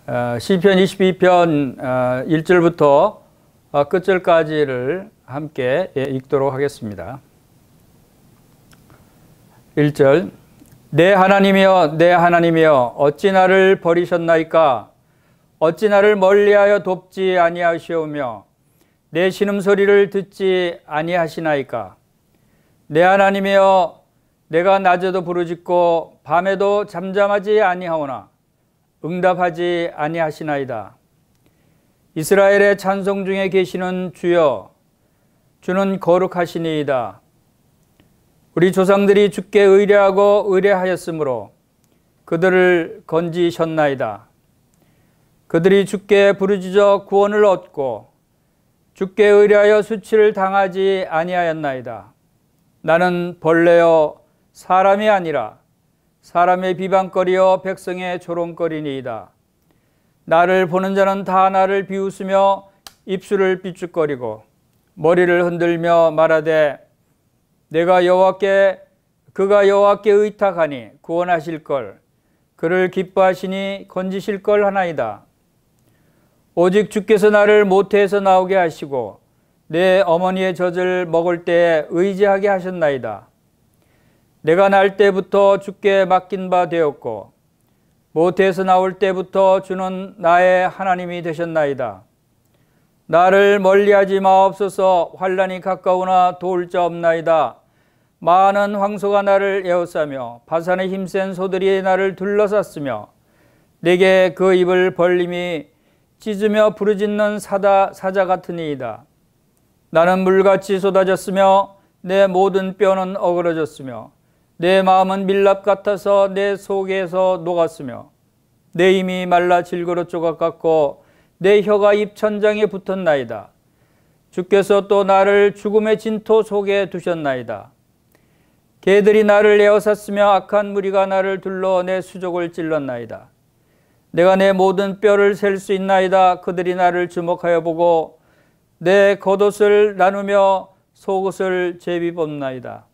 시편 22편 1절부터 끝절까지를 함께 읽도록 하겠습니다. 1절. 내 하나님이여 내 하나님이여 어찌 나를 버리셨나이까? 어찌 나를 멀리하여 돕지 아니하시오며 내 신음소리를 듣지 아니하시나이까? 내 하나님이여 내가 낮에도 부르짖고 밤에도 잠잠하지 아니하오나 응답하지 아니하시나이다. 이스라엘의 찬송 중에 계시는 주여, 주는 거룩하시니이다. 우리 조상들이 주께 의뢰하고 의뢰하였으므로 그들을 건지셨나이다. 그들이 주께 부르짖어 구원을 얻고 주께 의뢰하여 수치를 당하지 아니하였나이다. 나는 벌레여 사람이 아니라 사람의 비방거리여 백성의 조롱거리니이다. 나를 보는 자는 다 나를 비웃으며 입술을 삐죽거리고 머리를 흔들며 말하되 그가 여호와께 의탁하니 구원하실 걸, 그를 기뻐하시니 건지실 걸 하나이다. 오직 주께서 나를 모태에서 나오게 하시고 내 어머니의 젖을 먹을 때에 의지하게 하셨나이다. 내가 날 때부터 주께 맡긴 바 되었고 모태에서 나올 때부터 주는 나의 하나님이 되셨나이다. 나를 멀리하지 마옵소서. 환난이 가까우나 도울 자 없나이다. 많은 황소가 나를 에워싸며 바산의 힘센 소들이 나를 둘러쌌으며 내게 그 입을 벌림이 찢으며 부르짖는 사자 같으니이다. 나는 물같이 쏟아졌으며 내 모든 뼈는 어그러졌으며 내 마음은 밀랍 같아서 내 속에서 녹았으며 내 힘이 말라 질그릇 조각 같고 내 혀가 입 천장에 붙었나이다. 주께서 또 나를 죽음의 진토 속에 두셨나이다. 개들이 나를 에워쌌으며 악한 무리가 나를 둘러 내 수족을 찔렀나이다. 내가 내 모든 뼈를 셀 수 있나이다. 그들이 나를 주목하여 보고 내 겉옷을 나누며 속옷을 제비 뽑나이다.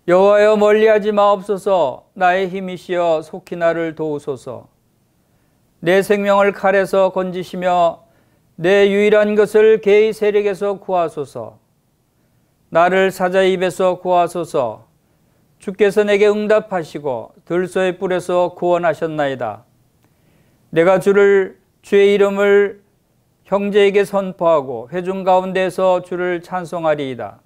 여호와여 멀리하지 마옵소서. 나의 힘이시여 속히 나를 도우소서. 내 생명을 칼에서 건지시며 내 유일한 것을 개의 세력에서 구하소서. 나를 사자의 입에서 구하소서. 주께서 내게 응답하시고 들소의 뿔에서 구원하셨나이다. 내가 주의 이름을 형제에게 선포하고 회중 가운데서 주를 찬송하리이다.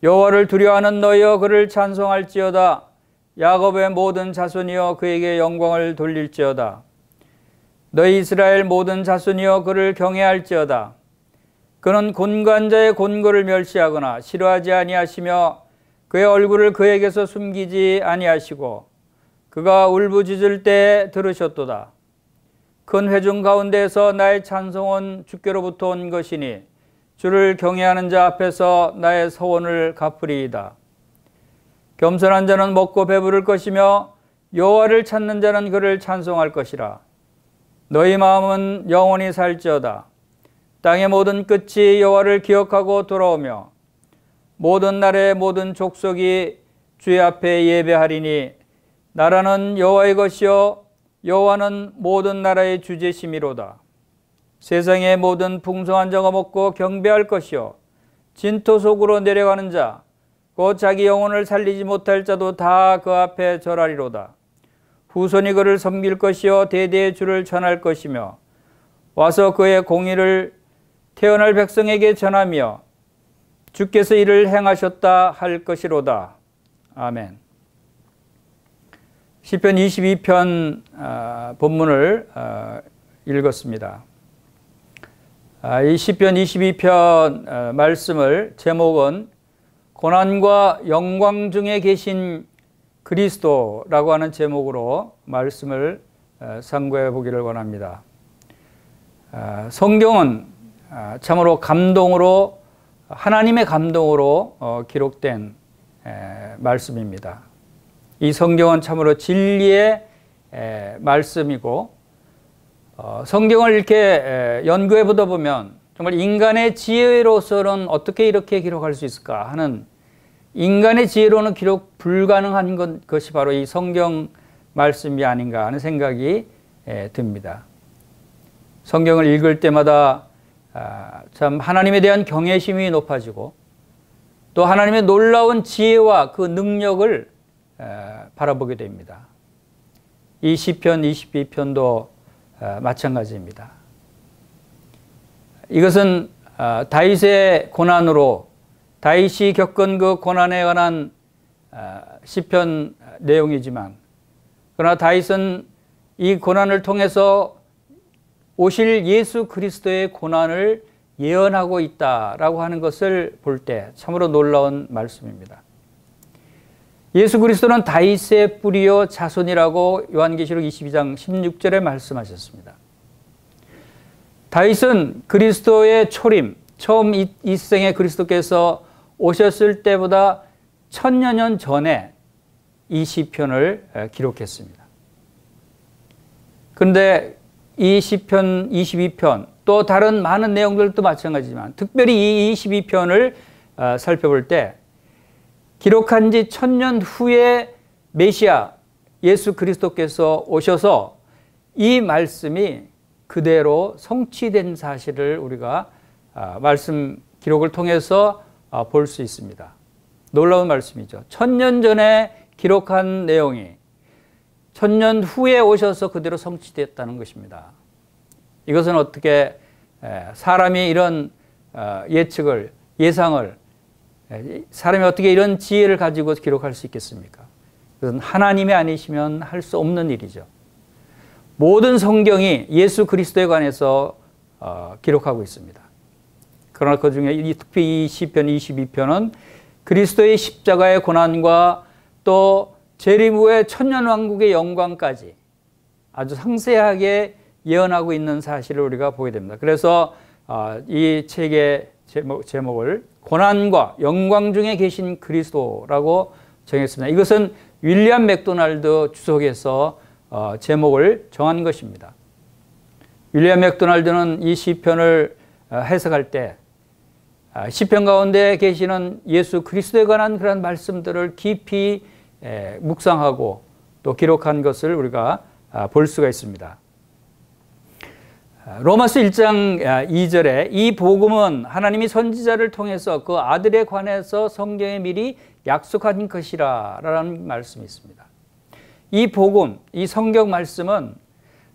여호와를 두려워하는 너희여 그를 찬송할지어다. 야곱의 모든 자손이여 그에게 영광을 돌릴지어다. 너희 이스라엘 모든 자손이여 그를 경외할지어다. 그는 곤고한 곤고를 멸시하거나 싫어하지 아니하시며 그의 얼굴을 그에게서 숨기지 아니하시고 그가 울부짖을 때 들으셨도다. 큰 회중 가운데에서 나의 찬송은 주께로부터 온 것이니 주를 경외하는 자 앞에서 나의 서원을 갚으리이다. 겸손한 자는 먹고 배부를 것이며 여호와를 찾는 자는 그를 찬송할 것이라. 너희 마음은 영원히 살지어다. 땅의 모든 끝이 여호와를 기억하고 돌아오며 모든 나라의 모든 족속이 주의 앞에 예배하리니 나라는 여호와의 것이요 여호와는 모든 나라의 주제심이로다. 세상의 모든 풍성한 자가 먹고 경배할 것이요 진토 속으로 내려가는 자 곧 자기 영혼을 살리지 못할 자도 다 그 앞에 절하리로다. 후손이 그를 섬길 것이요 대대의 주를 전할 것이며 와서 그의 공의를 태어날 백성에게 전하며 주께서 이를 행하셨다 할 것이로다. 아멘. 시편 22편 본문을 읽었습니다. 이 시편 22편 말씀을 제목은 고난과 영광 중에 계신 그리스도라고 하는 제목으로 말씀을 상고해 보기를 원합니다. 성경은 참으로 감동으로 하나님의 감동으로 기록된 말씀입니다. 이 성경은 참으로 진리의 말씀이고 성경을 이렇게 연구해 보다 보면 정말 인간의 지혜로서는 어떻게 이렇게 기록할 수 있을까 하는 인간의 지혜로는 기록 불가능한 것이 바로 이 성경 말씀이 아닌가 하는 생각이 듭니다. 성경을 읽을 때마다 참 하나님에 대한 경외심이 높아지고 또 하나님의 놀라운 지혜와 그 능력을 바라보게 됩니다. 이 시편 22편도 마찬가지입니다. 이것은 다윗의 고난으로 다윗이 겪은 그 고난에 관한 시편 내용이지만 그러나 다윗은 이 고난을 통해서 오실 예수 그리스도의 고난을 예언하고 있다라고 하는 것을 볼 때 참으로 놀라운 말씀입니다. 예수 그리스도는 다윗의 뿌리요 자손이라고 요한계시록 22장 16절에 말씀하셨습니다. 다윗은 그리스도의 초림, 처음 이 세상에 그리스도께서 오셨을 때보다 1000여 년 전에 이 시편을 기록했습니다. 그런데 이 시편 22편 또 다른 많은 내용들도 마찬가지지만 특별히 이 22편을 살펴볼 때 기록한 지 1000년 후에 메시아 예수 그리스도께서 오셔서 이 말씀이 그대로 성취된 사실을 우리가 말씀 기록을 통해서 볼 수 있습니다. 놀라운 말씀이죠. 1000년 전에 기록한 내용이 1000년 후에 오셔서 그대로 성취됐다는 것입니다. 이것은 어떻게 사람이 이런 예측을, 예상을, 사람이 어떻게 이런 지혜를 가지고 기록할 수 있겠습니까? 그것은 하나님이 아니시면 할 수 없는 일이죠. 모든 성경이 예수 그리스도에 관해서 기록하고 있습니다. 그러나 그 중에 특히 이 시편 22편은 그리스도의 십자가의 고난과 또 재림 후의 천년왕국의 영광까지 아주 상세하게 예언하고 있는 사실을 우리가 보게 됩니다. 그래서 이 책의 제목을 고난과 영광 중에 계신 그리스도라고 정했습니다. 이것은 윌리엄 맥도날드 주석에서 제목을 정한 것입니다. 윌리엄 맥도날드는 이 시편을 해석할 때 시편 가운데 계시는 예수 그리스도에 관한 그런 말씀들을 깊이 묵상하고 또 기록한 것을 우리가 볼 수가 있습니다. 로마서 1장 2절에 이 복음은 하나님이 선지자를 통해서 그 아들에 관해서 성경에 미리 약속한 것이라 라는 말씀이 있습니다. 이 복음, 이 성경 말씀은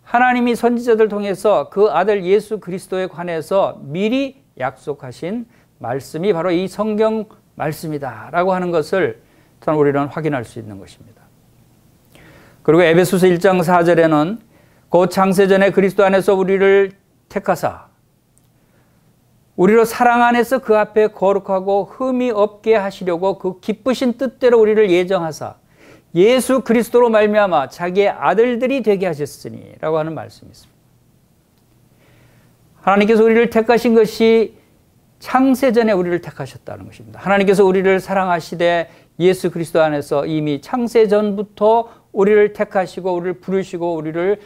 하나님이 선지자들 통해서 그 아들 예수 그리스도에 관해서 미리 약속하신 말씀이 바로 이 성경 말씀이다 라고 하는 것을 우리는 확인할 수 있는 것입니다. 그리고 에베소서 1장 4절에는 곧 창세전에 그리스도 안에서 우리를 택하사 우리로 사랑 안에서 그 앞에 거룩하고 흠이 없게 하시려고 그 기쁘신 뜻대로 우리를 예정하사 예수 그리스도로 말미암아 자기의 아들들이 되게 하셨으니 라고 하는 말씀이 있습니다. 하나님께서 우리를 택하신 것이 창세전에 우리를 택하셨다는 것입니다. 하나님께서 우리를 사랑하시되 예수 그리스도 안에서 이미 창세전부터 우리를 택하시고 우리를 부르시고 우리를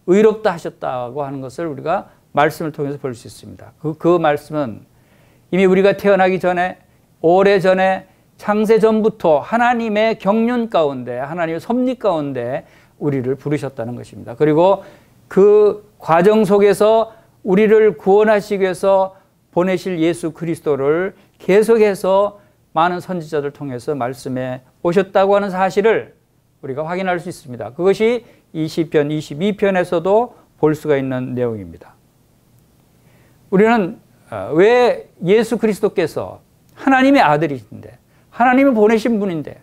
의롭다 하셨다고 하는 것을 우리가 말씀을 통해서 볼 수 있습니다. 그 말씀은 이미 우리가 태어나기 전에 오래전에 창세전부터 하나님의 경륜 가운데 하나님의 섭리 가운데 우리를 부르셨다는 것입니다. 그리고 그 과정 속에서 우리를 구원하시기 위해서 보내실 예수 그리스도를 계속해서 많은 선지자들 통해서 말씀해 오셨다고 하는 사실을 우리가 확인할 수 있습니다. 그것이 이 시편 22편에서도 볼 수가 있는 내용입니다. 우리는 왜 예수 그리스도께서 하나님의 아들이신데 하나님을 보내신 분인데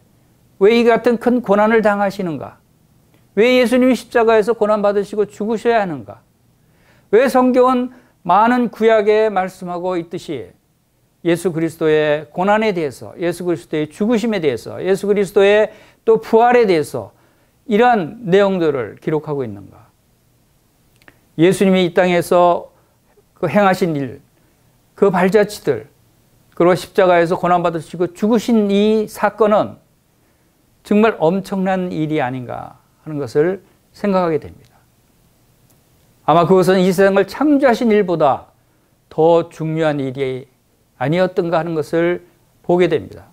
왜 이 같은 큰 고난을 당하시는가? 왜 예수님이 십자가에서 고난받으시고 죽으셔야 하는가? 왜 성경은 많은 구약에 말씀하고 있듯이 예수 그리스도의 고난에 대해서, 예수 그리스도의 죽으심에 대해서, 예수 그리스도의 또 부활에 대해서 이러한 내용들을 기록하고 있는가? 예수님이 이 땅에서 그 행하신 일, 그 발자취들, 그리고 십자가에서 고난받으시고 죽으신 이 사건은 정말 엄청난 일이 아닌가 하는 것을 생각하게 됩니다. 아마 그것은 이 세상을 창조하신 일보다 더 중요한 일이 아니었던가 하는 것을 보게 됩니다.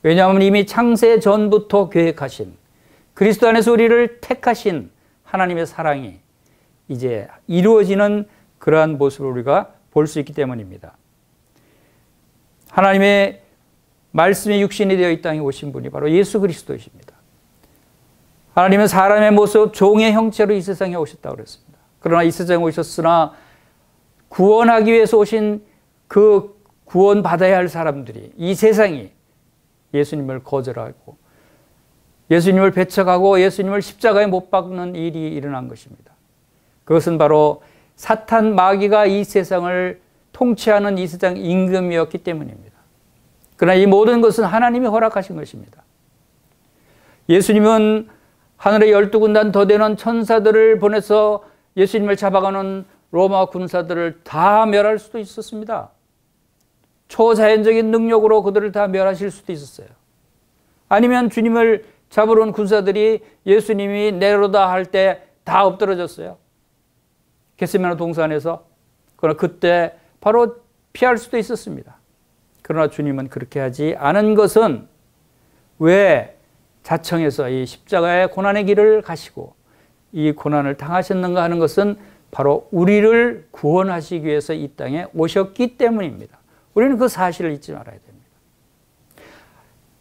왜냐하면 이미 창세 전부터 계획하신 그리스도 안에서 우리를 택하신 하나님의 사랑이 이제 이루어지는 그러한 모습을 우리가 볼 수 있기 때문입니다. 하나님의 말씀이 육신이 되어 이 땅에 오신 분이 바로 예수 그리스도이십니다. 하나님은 사람의 모습, 종의 형체로 이 세상에 오셨다고 그랬습니다. 그러나 이 세상에 오셨으나 구원하기 위해서 오신 그 구원받아야 할 사람들이, 이 세상이 예수님을 거절하고 예수님을 배척하고 예수님을 십자가에 못 박는 일이 일어난 것입니다. 그것은 바로 사탄 마귀가 이 세상을 통치하는 이 세상 임금이었기 때문입니다. 그러나 이 모든 것은 하나님이 허락하신 것입니다. 예수님은 하늘의 12군단 더 되는 천사들을 보내서 예수님을 잡아가는 로마 군사들을 다 멸할 수도 있었습니다. 초자연적인 능력으로 그들을 다 멸하실 수도 있었어요. 아니면 주님을 잡으러 온 군사들이 예수님이 내려오다 할 때 다 엎드러졌어요. 겟세마네 동산에서. 그러나 그때 바로 피할 수도 있었습니다. 그러나 주님은 그렇게 하지 않은 것은 왜 자청해서 이 십자가의 고난의 길을 가시고 이 고난을 당하셨는가 하는 것은 바로 우리를 구원하시기 위해서 이 땅에 오셨기 때문입니다. 우리는 그 사실을 잊지 말아야 됩니다.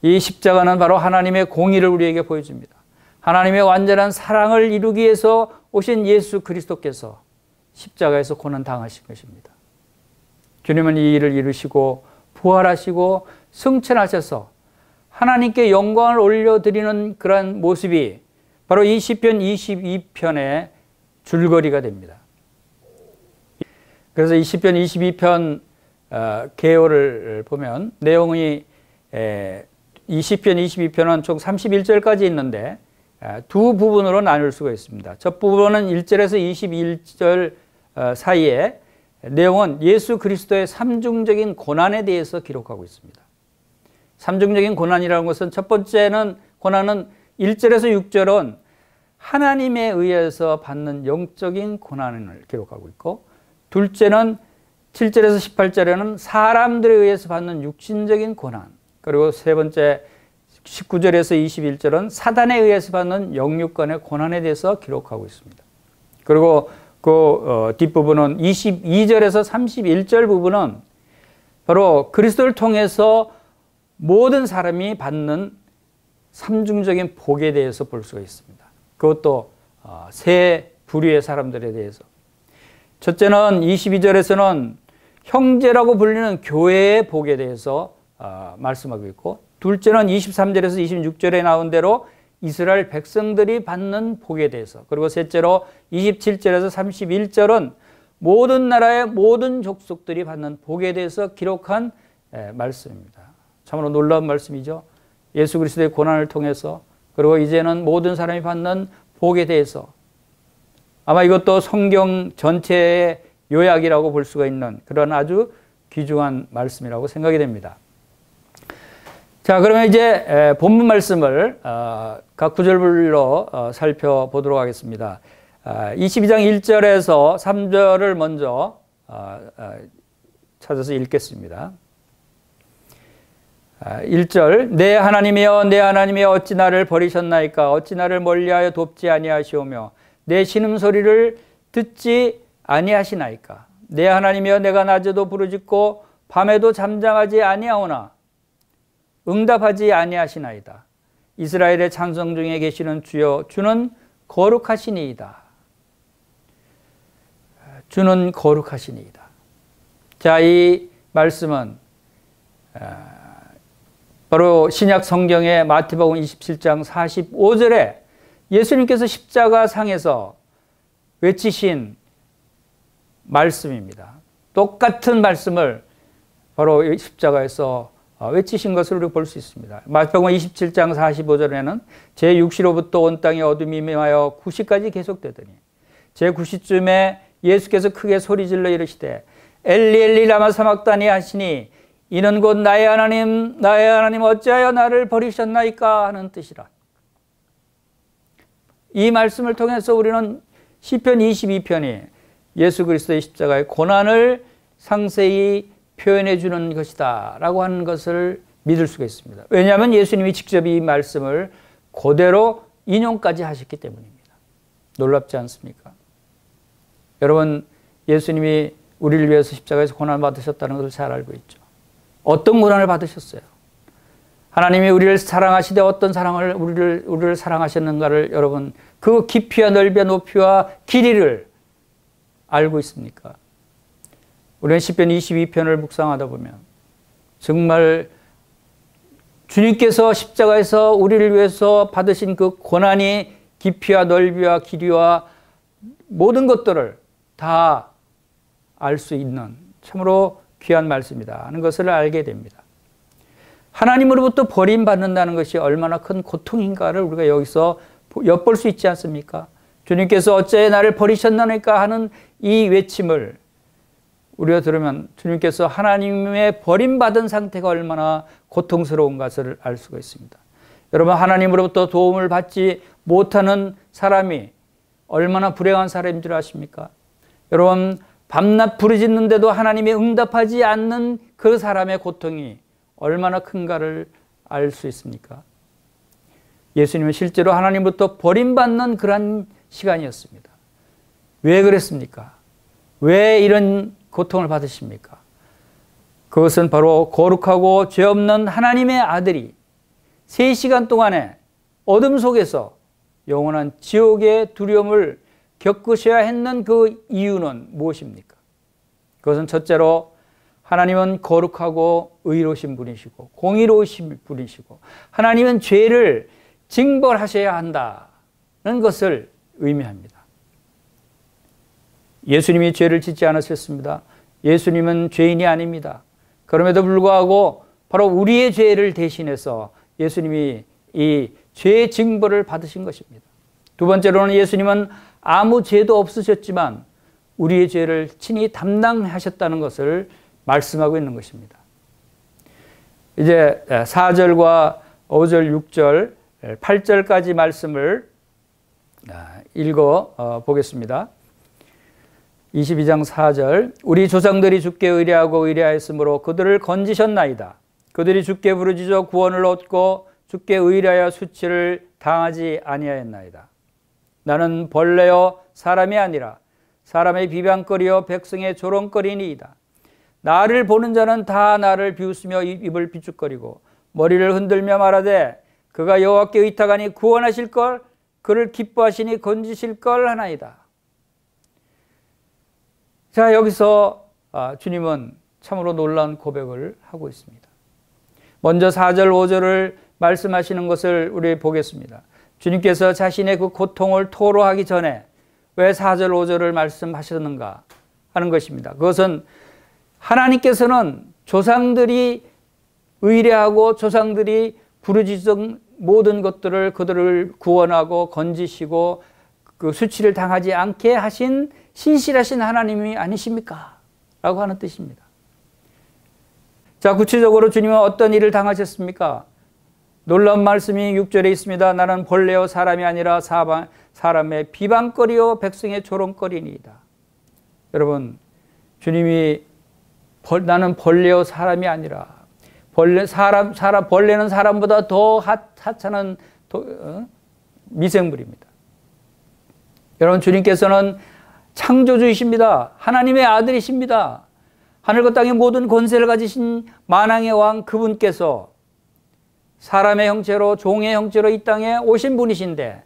이 십자가는 바로 하나님의 공의를 우리에게 보여줍니다. 하나님의 완전한 사랑을 이루기 위해서 오신 예수 그리스도께서 십자가에서 고난 당하신 것입니다. 주님은 이 일을 이루시고 부활하시고 승천하셔서 하나님께 영광을 올려드리는 그러한 모습이 바로 이 시편 22편의 줄거리가 됩니다. 그래서 이 시편 22편 개요를 보면 내용이 이 시편 22편은 총 31절까지 있는데 두 부분으로 나눌 수가 있습니다. 첫 부분은 1절에서 21절 사이에 내용은 예수 그리스도의 삼중적인 고난에 대해서 기록하고 있습니다. 삼중적인 고난이라는 것은 첫 번째는 고난은 1절에서 6절은 하나님에 의해서 받는 영적인 고난을 기록하고 있고, 둘째는 7절에서 18절에는 사람들에 의해서 받는 육신적인 고난, 그리고 세 번째 19절에서 21절은 사단에 의해서 받는 영육간의 고난에 대해서 기록하고 있습니다. 그리고 그 뒷부분은 22절에서 31절 부분은 바로 그리스도를 통해서 모든 사람이 받는 삼중적인 복에 대해서 볼 수가 있습니다. 그것도 세 부류의 사람들에 대해서. 첫째는 22절에서는 형제라고 불리는 교회의 복에 대해서 말씀하고 있고, 둘째는 23절에서 26절에 나온 대로 이스라엘 백성들이 받는 복에 대해서, 그리고 셋째로 27절에서 31절은 모든 나라의 모든 족속들이 받는 복에 대해서 기록한 말씀입니다. 참으로 놀라운 말씀이죠. 예수 그리스도의 고난을 통해서, 그리고 이제는 모든 사람이 받는 복에 대해서, 아마 이것도 성경 전체의 요약이라고 볼 수가 있는 그런 아주 귀중한 말씀이라고 생각이 됩니다. 자, 그러면 이제 본문 말씀을 각 구절별로 살펴보도록 하겠습니다. 22장 1절에서 3절을 먼저 찾아서 읽겠습니다. 1절, 내 하나님이여 내 하나님이여 어찌 나를 버리셨나이까? 어찌 나를 멀리하여 돕지 아니하시오며 내 신음소리를 듣지 아니하시나이까? 내 하나님이여 내가 낮에도 부르짖고 밤에도 잠잠하지 아니하오나 응답하지 아니하시나이다. 이스라엘의 찬송 중에 계시는 주여, 주는 거룩하시니이다. 주는 거룩하시니이다. 자, 이 말씀은 바로 신약 성경의 마태복음 27장 45절에 예수님께서 십자가 상에서 외치신 말씀입니다. 똑같은 말씀을 바로 십자가에서 외치신 것을 우리가 볼 수 있습니다. 마태복음 27장 45절에는 제6시로부터 온 땅에 어둠이 임하여 9시까지 계속되더니 제9시쯤에 예수께서 크게 소리질러 이르시되 엘리 엘리 라마 사막다니 하시니 이는 곧 나의 하나님 어찌하여 나를 버리셨나이까 하는 뜻이라. 이 말씀을 통해서 우리는 시편 22편이 예수 그리스도의 십자가의 고난을 상세히 표현해 주는 것이다 라고 하는 것을 믿을 수가 있습니다. 왜냐하면 예수님이 직접 이 말씀을 그대로 인용까지 하셨기 때문입니다. 놀랍지 않습니까? 여러분, 예수님이 우리를 위해서 십자가에서 고난을 받으셨다는 것을 잘 알고 있죠. 어떤 고난을 받으셨어요? 하나님이 우리를 사랑하시되 어떤 사랑을 우리를 사랑하셨는가를 여러분 그 깊이와 넓이와 높이와 길이를 알고 있습니까? 우리는 시편 22편을 묵상하다 보면 정말 주님께서 십자가에서 우리를 위해서 받으신 그 고난이 깊이와 넓이와 길이와 모든 것들을 다 알 수 있는 참으로 귀한 말씀이다 하는 것을 알게 됩니다. 하나님으로부터 버림받는다는 것이 얼마나 큰 고통인가를 우리가 여기서 엿볼 수 있지 않습니까? 주님께서 어째 나를 버리셨나니까 하는 이 외침을 우리가 들으면 주님께서 하나님의 버림받은 상태가 얼마나 고통스러운 것을 알 수가 있습니다. 여러분, 하나님으로부터 도움을 받지 못하는 사람이 얼마나 불행한 사람인 줄 아십니까? 여러분, 밤낮 부르짖는데도 하나님이 응답하지 않는 그 사람의 고통이 얼마나 큰가를 알 수 있습니까? 예수님은 실제로 하나님으로부터 버림받는 그런 시간이었습니다. 왜 그랬습니까? 왜 이런 고통을 받으십니까? 그것은 바로 거룩하고 죄 없는 하나님의 아들이 3시간 동안에 어둠 속에서 영원한 지옥의 두려움을 겪으셔야 했는 그 이유는 무엇입니까? 그것은 첫째로 하나님은 거룩하고 의로우신 분이시고 공의로우신 분이시고 하나님은 죄를 징벌하셔야 한다는 것을 의미합니다. 예수님이 죄를 짓지 않으셨습니다. 예수님은 죄인이 아닙니다. 그럼에도 불구하고 바로 우리의 죄를 대신해서 예수님이 이 죄의 징벌을 받으신 것입니다. 두 번째로는 예수님은 아무 죄도 없으셨지만 우리의 죄를 친히 담당하셨다는 것을 말씀하고 있는 것입니다. 이제 4절과 5절, 6절, 8절까지 말씀을 읽어 보겠습니다. 22장 4절 우리 조상들이 주께 의뢰하고 의뢰하였으므로 그들을 건지셨나이다. 그들이 주께 부르짖어 구원을 얻고 주께 의뢰하여 수치를 당하지 아니하였나이다. 나는 벌레요 사람이 아니라 사람의 비방거리요 백성의 조롱거리니이다. 나를 보는 자는 다 나를 비웃으며 입을 비축거리고 머리를 흔들며 말하되 그가 여호와께 의탁하니 구원하실 걸 그를 기뻐하시니 건지실 걸 하나이다. 자, 여기서 주님은 참으로 놀라운 고백을 하고 있습니다. 먼저 4절 5절을 말씀하시는 것을 우리 보겠습니다. 주님께서 자신의 그 고통을 토로하기 전에 왜 4절 5절을 말씀하셨는가 하는 것입니다. 그것은 하나님께서는 조상들이 의뢰하고 조상들이 부르짖은 모든 것들을 그들을 구원하고 건지시고 그 수치를 당하지 않게 하신 신실하신 하나님이 아니십니까? 라고 하는 뜻입니다. 자, 구체적으로 주님은 어떤 일을 당하셨습니까? 놀라운 말씀이 6절에 있습니다. 나는 벌레요 사람이 아니라 사람의 비방거리요 백성의 조롱거리니이다. 여러분, 주님이 나는 벌레요 사람이 아니라 벌레는 사람보다 더 하찮은 미생물입니다. 여러분, 주님께서는 창조주이십니다. 하나님의 아들이십니다. 하늘과 땅의 모든 권세를 가지신 만왕의 왕 그분께서 사람의 형체로 종의 형체로 이 땅에 오신 분이신데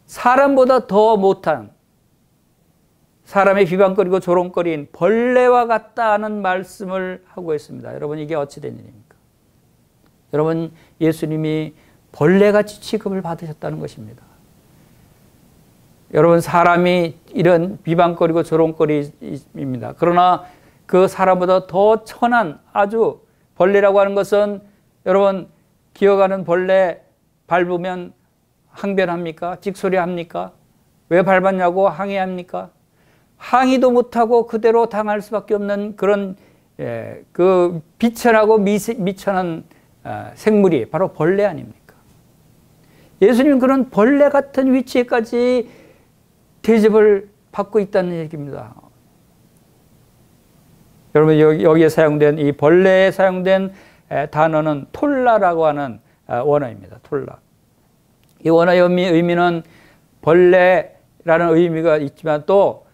사람보다 더 못한 사람의 비방거리고 조롱거리인 벌레와 같다는 말씀을 하고 있습니다. 여러분, 이게 어찌 된 일입니까? 여러분, 예수님이 벌레같이 취급을 받으셨다는 것입니다. 여러분, 사람이 이런 비방거리고 조롱거리입니다. 그러나 그 사람보다 더 천한 아주 벌레라고 하는 것은 여러분 기어가는 벌레 밟으면 항변합니까? 찍소리합니까? 왜 밟았냐고 항의합니까? 항의도 못하고 그대로 당할 수밖에 없는 그런 그 비천하고 미천한 생물이 바로 벌레 아닙니까? 예수님은 그런 벌레 같은 위치에까지 대접을 받고 있다는 얘기입니다. 여러분, 여기에 사용된 이 벌레에 사용된 단어는 톨라라고 하는 원어입니다. 톨라. 이 원어의 의미는 벌레라는 의미가 있지만 또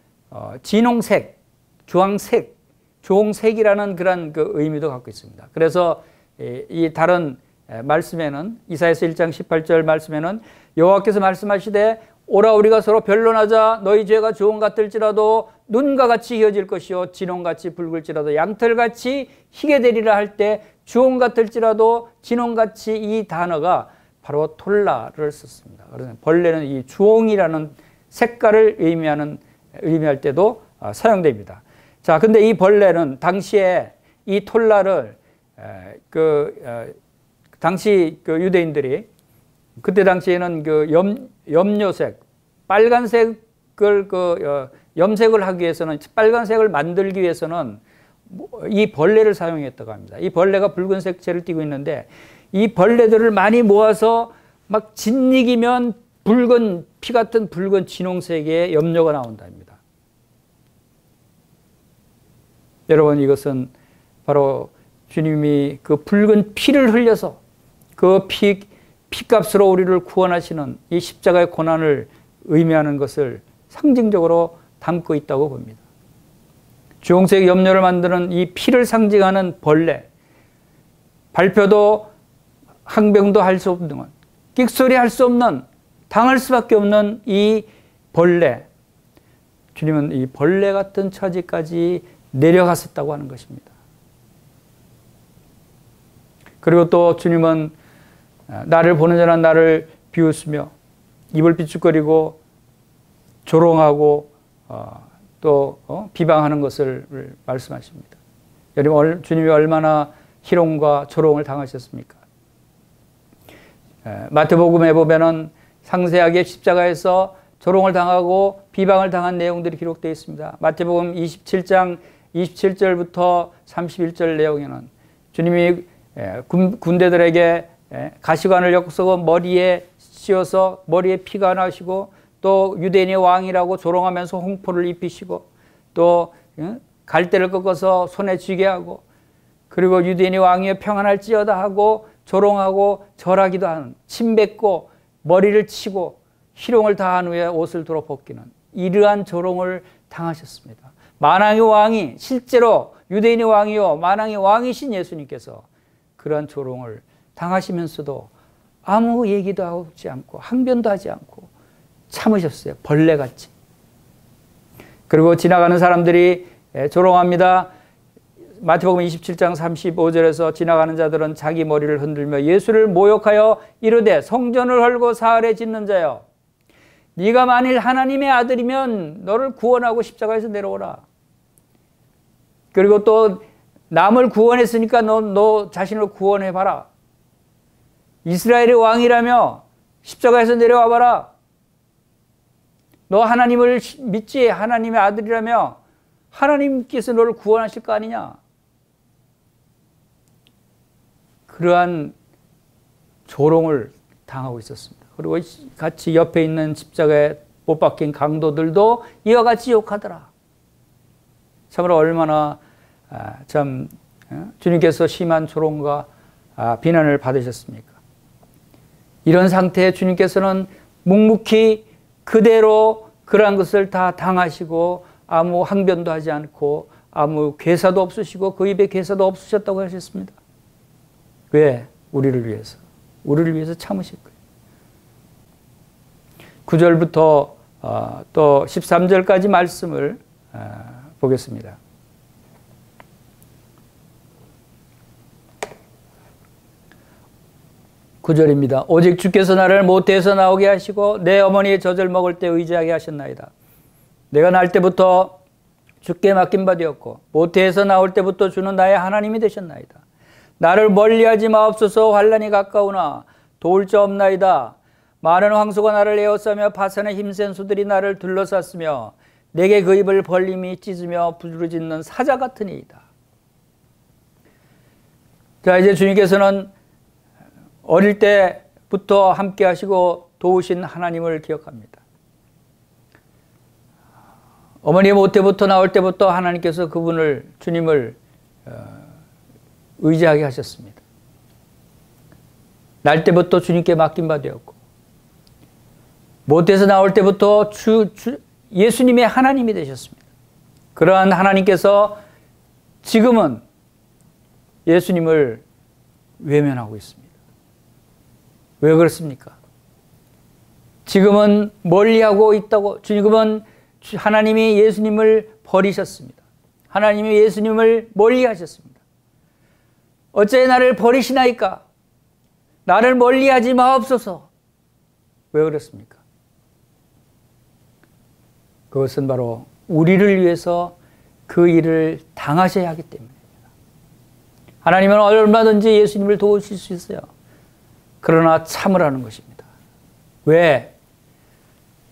진홍색, 주황색, 주홍색이라는 그런 그 의미도 갖고 있습니다. 그래서 이 다른 말씀에는 이사야서 1장 18절 말씀에는 여호와께서 말씀하시되 오라 우리가 서로 변론하자 너희 죄가 주홍 같을지라도 눈과 같이 희어질 것이요 진홍같이 붉을지라도 양털같이 희게 되리라 할 때 주홍 같을지라도 진홍같이 이 단어가 바로 톨라를 썼습니다. 그래서 벌레는 이 주홍이라는 색깔을 의미할 때도 사용됩니다. 자, 근데 이 벌레는 당시에 이 톨라를 당시 그 유대인들이 그때 당시에는 그 염료색, 빨간색을 염색을 하기 위해서는 빨간색을 만들기 위해서는 이 벌레를 사용했다고 합니다. 이 벌레가 붉은색 채를 띠고 있는데 이 벌레들을 많이 모아서 막 짓이기면 붉은 피 같은 붉은 진홍색의 염료가 나온답니다. 여러분 이것은 바로 주님이 그 붉은 피를 흘려서 그 피값으로 우리를 구원하시는 이 십자가의 고난을 의미하는 것을 상징적으로 담고 있다고 봅니다. 주홍색 염료를 만드는 이 피를 상징하는 벌레, 발표도 항병도 할 수 없는, 끽소리 할 수 없는, 당할 수밖에 없는 이 벌레, 주님은 이 벌레 같은 처지까지 내려갔었다고 하는 것입니다. 그리고 또 주님은 나를 보는 자는 나를 비웃으며 입을 비축거리고 조롱하고 또 비방하는 것을 말씀하십니다. 여러분 주님이 얼마나 희롱과 조롱을 당하셨습니까? 마태복음에 보면은 상세하게 십자가에서 조롱을 당하고 비방을 당한 내용들이 기록되어 있습니다. 마태복음 27장 27절부터 31절 내용에는 주님이 군대들에게 가시관을 엮어서 머리에 씌워서 머리에 피가 나시고 또 유대인의 왕이라고 조롱하면서 홍포를 입히시고 또 갈대를 꺾어서 손에 쥐게 하고 그리고 유대인의 왕이여 평안할지어다 하고 조롱하고 절하기도 하는 침 뱉고 머리를 치고 희롱을 다한 후에 옷을 들어 벗기는 이러한 조롱을 당하셨습니다. 만왕의 왕이 실제로 유대인의 왕이요 만왕의 왕이신 예수님께서 그러한 조롱을 당하시면서도 아무 얘기도 하지 않고 항변도 하지 않고 참으셨어요. 벌레같이. 그리고 지나가는 사람들이 조롱합니다. 마태복음 27장 35절에서 지나가는 자들은 자기 머리를 흔들며 예수를 모욕하여 이르되 성전을 헐고 사흘에 짓는 자여 네가 만일 하나님의 아들이면 너를 구원하고 십자가에서 내려오라. 그리고 또 남을 구원했으니까 너 자신을 구원해봐라. 이스라엘의 왕이라며 십자가에서 내려와 봐라. 너 하나님을 믿지 하나님의 아들이라며 하나님께서 너를 구원하실 거 아니냐. 그러한 조롱을 당하고 있었습니다. 그리고 같이 옆에 있는 십자가에 못 박힌 강도들도 이와 같이 욕하더라. 참으로 얼마나 주님께서 심한 조롱과 비난을 받으셨습니까? 이런 상태에 주님께서는 묵묵히 그대로 그러한 것을 다 당하시고 아무 항변도 하지 않고 아무 괴사도 없으시고 그 입에 괴사도 없으셨다고 하셨습니다. 왜? 우리를 위해서. 우리를 위해서 참으실 거예요. 9절부터 또 13절까지 말씀을 보겠습니다. 9절입니다. 오직 주께서 나를 모태에서 나오게 하시고 내 어머니의 젖을 먹을 때 의지하게 하셨나이다. 내가 날 때부터 주께 맡긴 바 되었고 모태에서 나올 때부터 주는 나의 하나님이 되셨나이다. 나를 멀리하지 마옵소서. 환난이 가까우나 도울 자 없나이다. 많은 황소가 나를 에워싸며 파산의 힘센 소들이 나를 둘러쌌으며 내게 그 입을 벌림이 찢으며 부르짖는 사자 같으니이다. 자, 이제 주님께서는 어릴 때부터 함께 하시고 도우신 하나님을 기억합니다. 어머니의 모태부터 나올 때부터 하나님께서 주님을 의지하게 하셨습니다. 날 때부터 주님께 맡긴 바 되었고 모태에서 나올 때부터 예수님의 하나님이 되셨습니다. 그러한 하나님께서 지금은 예수님을 외면하고 있습니다. 왜 그렇습니까? 지금은 멀리하고 있다고, 지금은 하나님이 예수님을 버리셨습니다. 하나님이 예수님을 멀리하셨습니다. 어째 나를 버리시나이까? 나를 멀리하지 마옵소서. 왜 그렇습니까? 그것은 바로 우리를 위해서 그 일을 당하셔야 하기 때문입니다. 하나님은 얼마든지 예수님을 도우실 수 있어요. 그러나 참으라는 것입니다. 왜?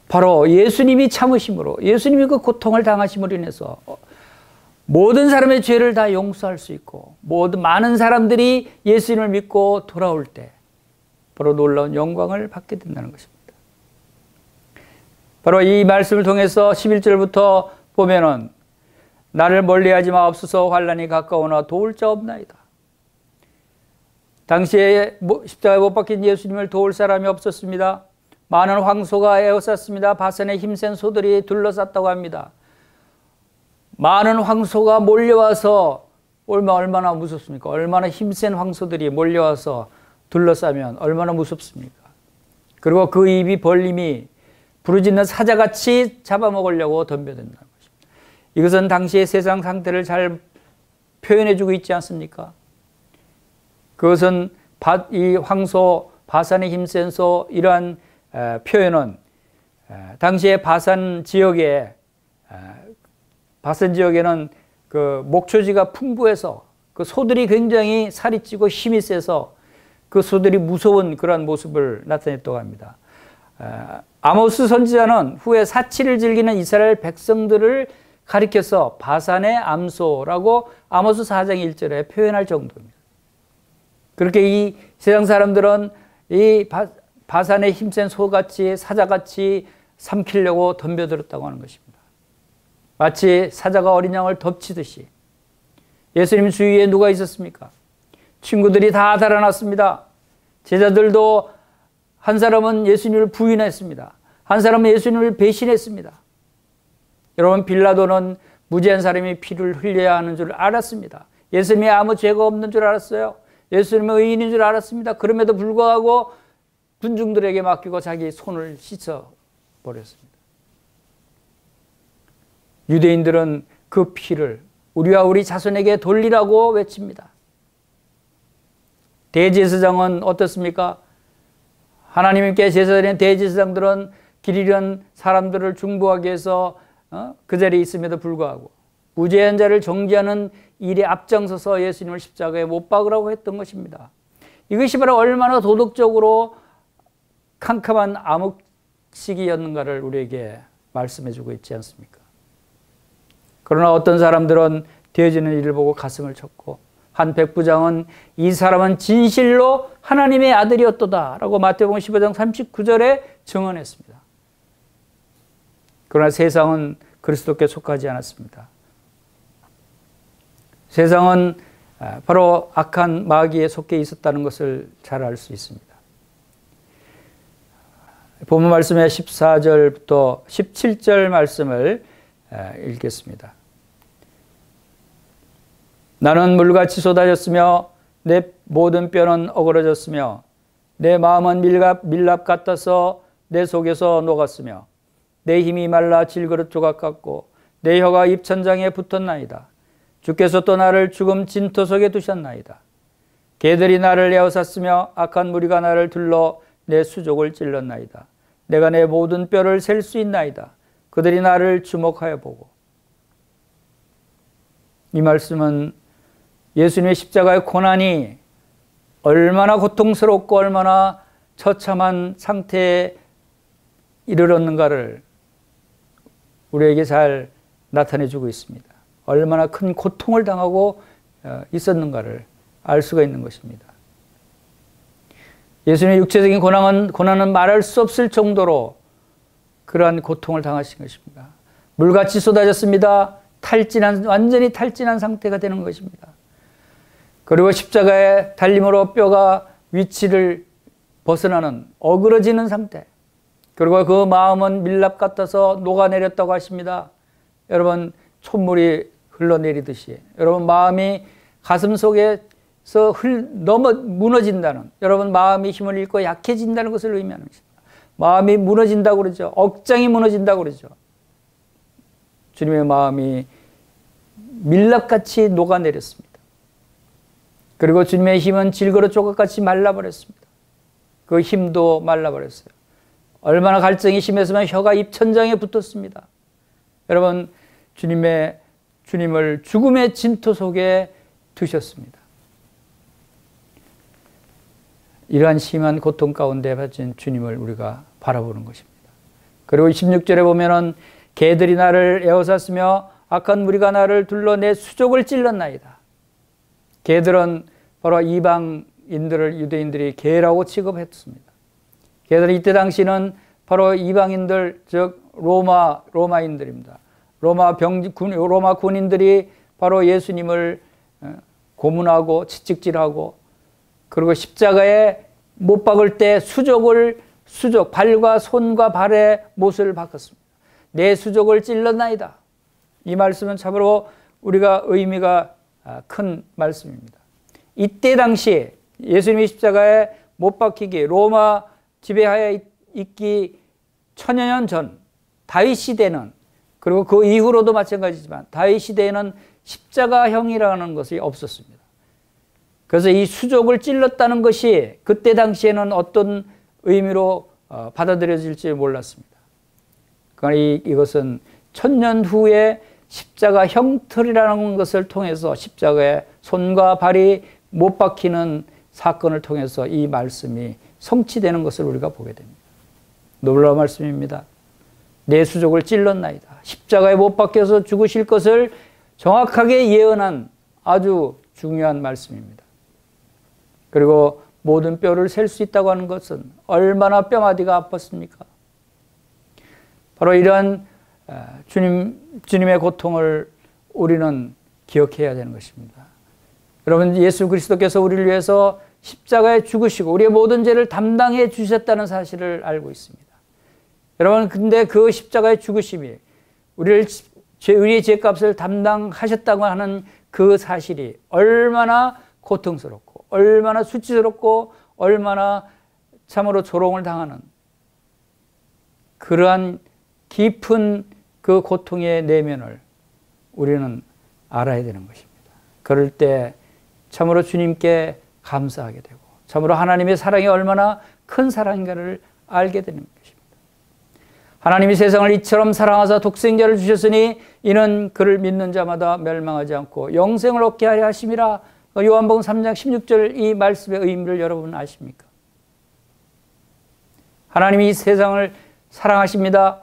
바로 예수님이 참으심으로, 예수님이 그 고통을 당하심으로 인해서 모든 사람의 죄를 다 용서할 수 있고, 많은 사람들이 예수님을 믿고 돌아올 때 바로 놀라운 영광을 받게 된다는 것입니다. 바로 이 말씀을 통해서 11절부터 보면은 나를 멀리하지 마옵소서, 환난이 가까우나 도울 자 없나이다. 당시에 십자가에 못 박힌 예수님을 도울 사람이 없었습니다. 많은 황소가 에워쌌습니다. 바산에 힘센 소들이 둘러쌌다고 합니다. 많은 황소가 몰려와서 얼마나 무섭습니까? 얼마나 힘센 황소들이 몰려와서 둘러싸면 얼마나 무섭습니까? 그리고 그 입이 벌림이 부르짖는 사자같이 잡아먹으려고 덤벼든다는 것입니다. 이것은 당시의 세상 상태를 잘 표현해주고 있지 않습니까? 그것은 이 황소, 바산의 힘센 소, 이러한 표현은 당시의 바산 지역에, 바산 지역에는 그 목초지가 풍부해서 그 소들이 굉장히 살이 찌고 힘이 세서 그 소들이 무서운 그러한 모습을 나타냈다고 합니다. 아모스 선지자는 후에 사치를 즐기는 이스라엘 백성들을 가리켜서 바산의 암소라고 아모스 4장 1절에 표현할 정도입니다. 그렇게 이 세상 사람들은 이 바산의 힘센 소같이 사자같이 삼키려고 덤벼들었다고 하는 것입니다. 마치 사자가 어린 양을 덮치듯이. 예수님 주위에 누가 있었습니까? 친구들이 다 달아났습니다. 제자들도 한 사람은 예수님을 부인했습니다. 한 사람은 예수님을 배신했습니다. 여러분, 빌라도는 무죄한 사람이 피를 흘려야 하는 줄 알았습니다. 예수님이 아무 죄가 없는 줄 알았어요. 예수님은 의인인 줄 알았습니다. 그럼에도 불구하고 군중들에게 맡기고 자기 손을 씻어버렸습니다. 유대인들은 그 피를 우리와 우리 자손에게 돌리라고 외칩니다. 대제사장은 어떻습니까? 하나님께 제사드리는 대제사장들은 길 잃은 사람들을 중보하기 위해서 그 자리에 있음에도 불구하고 무죄한 자를 정죄하는 일에 앞장서서 예수님을 십자가에 못 박으라고 했던 것입니다. 이것이 바로 얼마나 도덕적으로 캄캄한 암흑시기였는가를 우리에게 말씀해주고 있지 않습니까? 그러나 어떤 사람들은 되어지는 일을 보고 가슴을 쳤고, 한 백부장은 이 사람은 진실로 하나님의 아들이었도다 라고 마태복음 15장 39절에 증언했습니다. 그러나 세상은 그리스도께 속하지 않았습니다. 세상은 바로 악한 마귀에 속해 있었다는 것을 잘 알 수 있습니다. 본문 말씀의 14절부터 17절 말씀을 읽겠습니다. 나는 물같이 쏟아졌으며 내 모든 뼈는 어그러졌으며 내 마음은 밀랍 같아서 내 속에서 녹았으며 내 힘이 말라 질그릇 조각 같고 내 혀가 입천장에 붙었나이다. 주께서 또 나를 죽음 진토 속에 두셨나이다. 개들이 나를 에워쌌으며 악한 무리가 나를 둘러 내 수족을 찔렀나이다. 내가 내 모든 뼈를 셀 수 있나이다. 그들이 나를 주목하여 보고. 이 말씀은 예수님의 십자가의 고난이 얼마나 고통스럽고 얼마나 처참한 상태에 이르렀는가를 우리에게 잘 나타내주고 있습니다. 얼마나 큰 고통을 당하고 있었는가를 알 수가 있는 것입니다. 예수님의 육체적인 고난은 말할 수 없을 정도로 그러한 고통을 당하신 것입니다. 물같이 쏟아졌습니다. 완전히 탈진한 상태가 되는 것입니다. 그리고 십자가의 달림으로 뼈가 위치를 벗어나는 어그러지는 상태, 그리고 그 마음은 밀랍 같아서 녹아내렸다고 하십니다. 여러분, 촛물이 흘러내리듯이 여러분 마음이 가슴 속에서 무너진다는, 여러분 마음이 힘을 잃고 약해진다는 것을 의미하는 것입니다. 마음이 무너진다고 그러죠. 억장이 무너진다고 그러죠. 주님의 마음이 밀랍같이 녹아내렸습니다. 그리고 주님의 힘은 질그릇 조각같이 말라버렸습니다. 그 힘도 말라버렸어요. 얼마나 갈증이 심했으면 혀가 입천장에 붙었습니다. 여러분, 주님을 죽음의 진토 속에 두셨습니다. 이러한 심한 고통 가운데 받친 주님을 우리가 바라보는 것입니다. 그리고 16절에 보면은 개들이 나를 에워쌌으며 악한 무리가 나를 둘러 내 수족을 찔렀나이다. 개들은 바로 이방인들을 유대인들이 개라고 취급했습니다. 개들은 이때 당시는 바로 이방인들, 즉 로마인들입니다. 로마 군인들이 바로 예수님을 고문하고 채찍질하고, 그리고 십자가에 못 박을 때 발과 손과 발의 못을 박았습니다. 내 수족을 찔렀나이다. 이 말씀은 참으로 우리가 의미가 큰 말씀입니다. 이때 당시 예수님이 십자가에 못 박히기, 로마 지배하에 있기 천여 년 전 다윗 시대는, 그리고 그 이후로도 마찬가지지만 다윗 시대에는 십자가형이라는 것이 없었습니다. 그래서 이 수족을 찔렀다는 것이 그때 당시에는 어떤 의미로 받아들여질지 몰랐습니다. 그러나 이것은 천년 후에 십자가 형틀이라는 것을 통해서, 십자가에 손과 발이 못 박히는 사건을 통해서 이 말씀이 성취되는 것을 우리가 보게 됩니다. 놀라운 말씀입니다. 내 수족을 찔렀나이다. 십자가에 못 박혀서 죽으실 것을 정확하게 예언한 아주 중요한 말씀입니다. 그리고 모든 뼈를 셀 수 있다고 하는 것은 얼마나 뼈마디가 아팠습니까? 바로 이러한 주님의 고통을 우리는 기억해야 되는 것입니다. 여러분, 예수 그리스도께서 우리를 위해서 십자가에 죽으시고 우리의 모든 죄를 담당해 주셨다는 사실을 알고 있습니다. 여러분, 근데 그 십자가의 죽으심이 우리의 죄값을 담당하셨다고 하는 그 사실이 얼마나 고통스럽고, 얼마나 수치스럽고, 얼마나 참으로 조롱을 당하는 그러한 깊은 그 고통의 내면을 우리는 알아야 되는 것입니다. 그럴 때 참으로 주님께 감사하게 되고, 참으로 하나님의 사랑이 얼마나 큰 사랑인가를 알게 되는 것입니다. 하나님이 세상을 이처럼 사랑하사 독생자를 주셨으니 이는 그를 믿는 자마다 멸망하지 않고 영생을 얻게 하려 하심이라. 요한복음 3장 16절 이 말씀의 의미를 여러분 아십니까? 하나님이 이 세상을 사랑하십니다.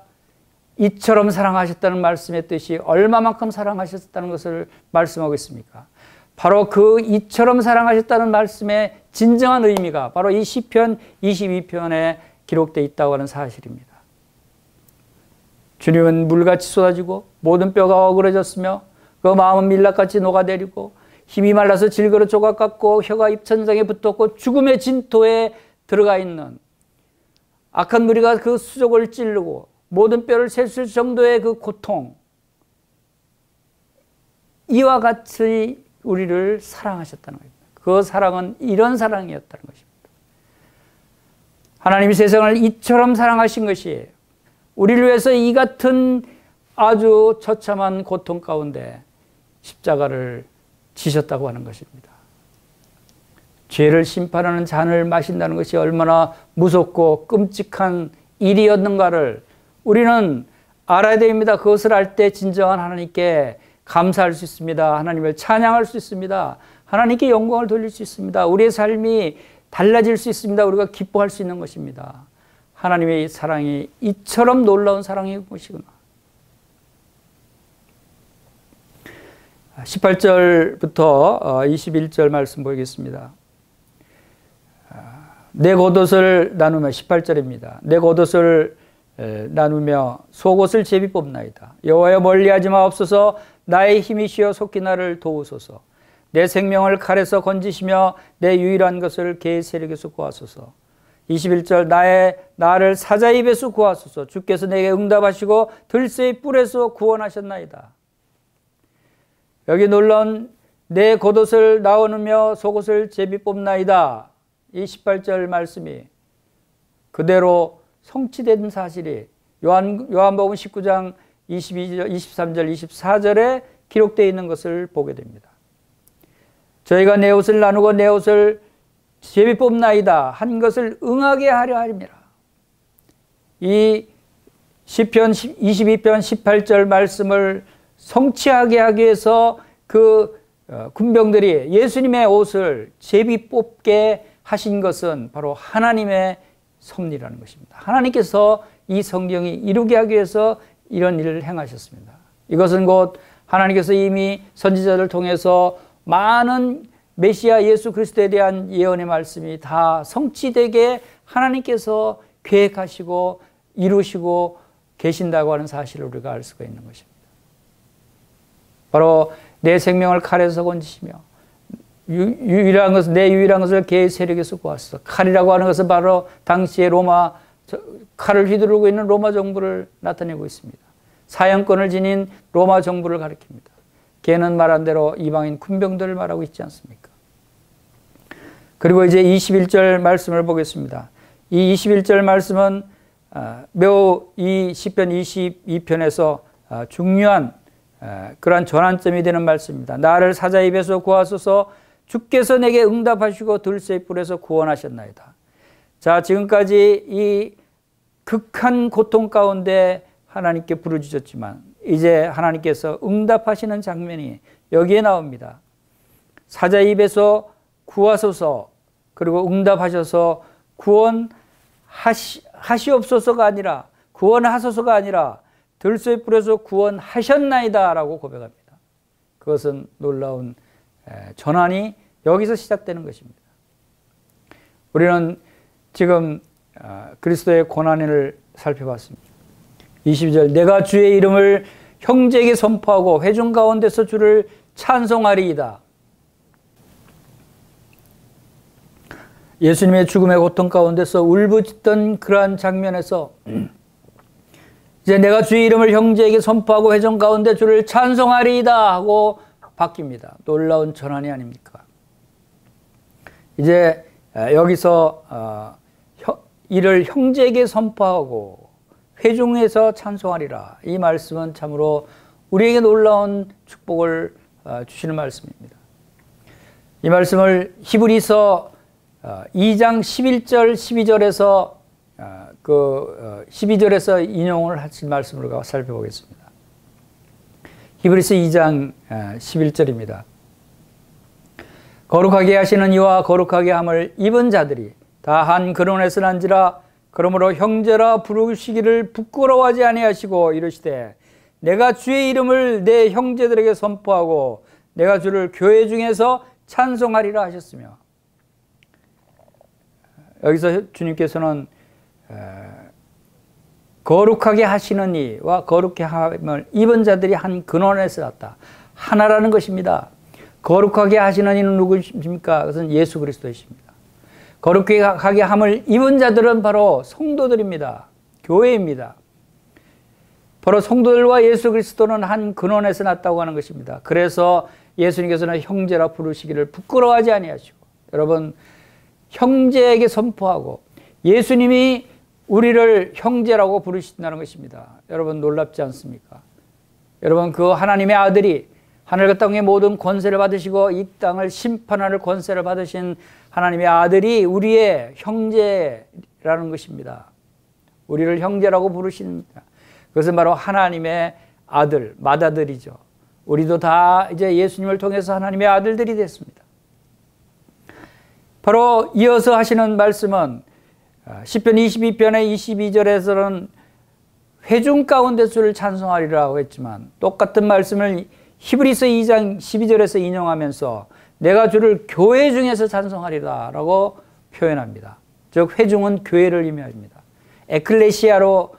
이처럼 사랑하셨다는 말씀의 뜻이 얼마만큼 사랑하셨다는 것을 말씀하고 있습니까? 바로 그 이처럼 사랑하셨다는 말씀의 진정한 의미가 바로 이 시편 22편에 기록되어 있다고 하는 사실입니다. 주님은 물같이 쏟아지고 모든 뼈가 어그러졌으며 그 마음은 밀랍같이 녹아내리고 힘이 말라서 질그릇 조각 같고 혀가 입천장에 붙었고 죽음의 진토에 들어가 있는 악한 무리가 그 수족을 찌르고 모든 뼈를 셀 정도의 그 고통, 이와 같이 우리를 사랑하셨다는 겁니다. 그 사랑은 이런 사랑이었다는 것입니다. 하나님이 세상을 이처럼 사랑하신 것이 우리를 위해서 이 같은 아주 처참한 고통 가운데 십자가를 지셨다고 하는 것입니다. 죄를 심판하는 잔을 마신다는 것이 얼마나 무섭고 끔찍한 일이었는가를 우리는 알아야 됩니다. 그것을 알 때 진정한 하나님께 감사할 수 있습니다. 하나님을 찬양할 수 있습니다. 하나님께 영광을 돌릴 수 있습니다. 우리의 삶이 달라질 수 있습니다. 우리가 기뻐할 수 있는 것입니다. 하나님의 사랑이 이처럼 놀라운 사랑이 무엇이구나. 18절부터 21절 말씀 보이겠습니다. 내 겉옷을 나누며 18절입니다. 내 겉옷을 나누며 속옷을 제비 뽑나이다. 여호와여 멀리하지 마옵소서. 나의 힘이시여 속히 나를 도우소서. 내 생명을 칼에서 건지시며 내 유일한 것을 개의 세력에서 구하소서. 21절 나를 사자의 입에서 구하소서. 주께서 내게 응답하시고 들새의 뿔에서 구원하셨나이다. 여기 놀라운 내 겉옷을 나오느며 속옷을 제비 뽑나이다. 이 18절 말씀이 그대로 성취된 사실이 요한복음 19장 22절, 23절, 24절에 기록되어 있는 것을 보게 됩니다. 저희가 내 옷을 나누고 내 옷을 제비 뽑나이다 한 것을 응하게 하려 함이라. 이 시편 22편 18절 말씀을 성취하게 하기 위해서 그 군병들이 예수님의 옷을 제비 뽑게 하신 것은 바로 하나님의 섭리라는 것입니다. 하나님께서 이 성경이 이루게 하기 위해서 이런 일을 행하셨습니다. 이것은 곧 하나님께서 이미 선지자를 통해서 많은 메시아 예수 그리스도에 대한 예언의 말씀이 다 성취되게 하나님께서 계획하시고 이루시고 계신다고 하는 사실을 우리가 알 수가 있는 것입니다. 바로 내 생명을 칼에서 건지시며 유일한 것은 내 유일한 것을 개의 세력에서 구하소서. 칼이라고 하는 것은 바로 당시의 로마 칼을 휘두르고 있는 로마 정부를 나타내고 있습니다. 사형권을 지닌 로마 정부를 가리킵니다. 개는 말한 대로 이방인 군병들을 말하고 있지 않습니까? 그리고 이제 21절 말씀을 보겠습니다. 이 21절 말씀은 매우 이 시편 22편에서 중요한 그러한 전환점이 되는 말씀입니다. 나를 사자의 입에서 구하소서. 주께서 내게 응답하시고 들새의 뿔에서 구원하셨나이다. 자, 지금까지 이 극한 고통 가운데 하나님께 부르짖었지만 이제 하나님께서 응답하시는 장면이 여기에 나옵니다. 사자의 입에서 구하소서. 그리고 응답하셔서 구원하시옵소서가 아니라 구원하소서가 아니라 들새의 뿔에서 구원하셨나이다 라고 고백합니다. 그것은 놀라운 전환이 여기서 시작되는 것입니다. 우리는 지금 그리스도의 고난을 살펴봤습니다. 22절 내가 주의 이름을 형제에게 선포하고 회중 가운데서 주를 찬송하리이다. 예수님의 죽음의 고통 가운데서 울부짖던 그러한 장면에서 이제 내가 주의 이름을 형제에게 선포하고 회중 가운데 주를 찬송하리이다 하고 바뀝니다. 놀라운 전환이 아닙니까? 이제 여기서 이를 형제에게 선포하고 회중에서 찬송하리라. 이 말씀은 참으로 우리에게 놀라운 축복을 주시는 말씀입니다. 이 말씀을 히브리서 2장 11절 12절에서 12절에서 인용을 하신 말씀을 살펴보겠습니다. 히브리서 2장 11절입니다. 거룩하게 하시는 이와 거룩하게 함을 입은 자들이 다 한 근원에서 난지라. 그러므로 형제라 부르시기를 부끄러워하지 아니하시고 이르시되 내가 주의 이름을 내 형제들에게 선포하고 내가 주를 교회 중에서 찬송하리라 하셨으며, 여기서 주님께서는 거룩하게 하시는 이와 거룩해 함을 입은 자들이 한 근원에서 났다. 하나라는 것입니다. 거룩하게 하시는 이는 누구십니까? 그것은 예수 그리스도이십니다. 거룩하게 함을 입은 자들은 바로 성도들입니다. 교회입니다. 바로 성도들과 예수 그리스도는 한 근원에서 났다고 하는 것입니다. 그래서 예수님께서는 형제라 부르시기를 부끄러워하지 아니하시고, 여러분 형제에게 선포하고 예수님이 우리를 형제라고 부르신다는 것입니다. 여러분 놀랍지 않습니까? 여러분 그 하나님의 아들이 하늘과 땅의 모든 권세를 받으시고 이 땅을 심판하는 권세를 받으신 하나님의 아들이 우리의 형제라는 것입니다. 우리를 형제라고 부르십니다. 그것은 바로 하나님의 아들, 맏아들이죠. 우리도 다 이제 예수님을 통해서 하나님의 아들들이 됐습니다. 바로 이어서 하시는 말씀은 시편 22편의 22절에서는 회중 가운데 주를 찬송하리라고 했지만, 똑같은 말씀을 히브리서 2장 12절에서 인용하면서 내가 주를 교회 중에서 찬송하리라 라고 표현합니다. 즉 회중은 교회를 의미합니다. 에클레시아로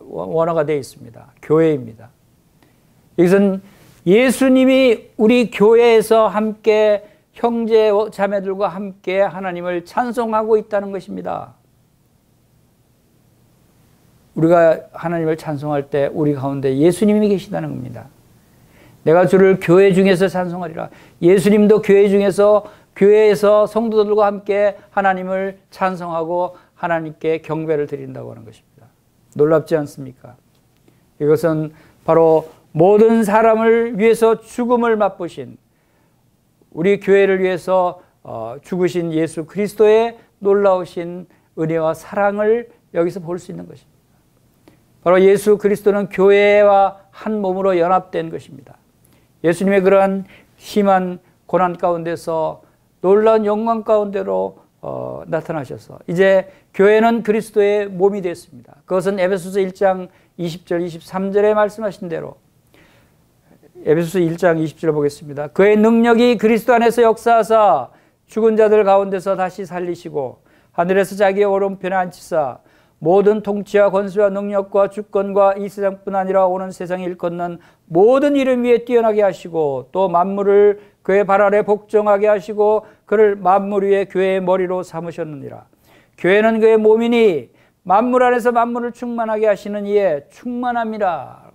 원어가 되어 있습니다. 교회입니다. 이것은 예수님이 우리 교회에서 함께 형제 자매들과 함께 하나님을 찬송하고 있다는 것입니다. 우리가 하나님을 찬송할 때 우리 가운데 예수님이 계시다는 겁니다. 내가 주를 교회 중에서 찬송하리라. 예수님도 교회 중에서 교회에서 성도들과 함께 하나님을 찬송하고 하나님께 경배를 드린다고 하는 것입니다. 놀랍지 않습니까? 이것은 바로 모든 사람을 위해서 죽음을 맛보신 우리 교회를 위해서 죽으신 예수 그리스도의 놀라우신 은혜와 사랑을 여기서 볼 수 있는 것입니다. 바로 예수 그리스도는 교회와 한 몸으로 연합된 것입니다. 예수님의 그러한 심한 고난 가운데서 놀라운 영광 가운데로 나타나셔서 이제 교회는 그리스도의 몸이 됐습니다. 그것은 에베소서 1장 20절 23절에 말씀하신 대로 에베소서 1장 20절을 보겠습니다. 그의 능력이 그리스도 안에서 역사하사 죽은 자들 가운데서 다시 살리시고 하늘에서 자기의 오른편에 앉히사 모든 통치와 권세와 능력과 주권과 이 세상뿐 아니라 오는 세상에 일컫는 모든 이름 위에 뛰어나게 하시고 또 만물을 그의 발 아래 복종하게 하시고 그를 만물 위에 교회의 머리로 삼으셨느니라. 교회는 그의 몸이니 만물 안에서 만물을 충만하게 하시는 이에 충만함이라.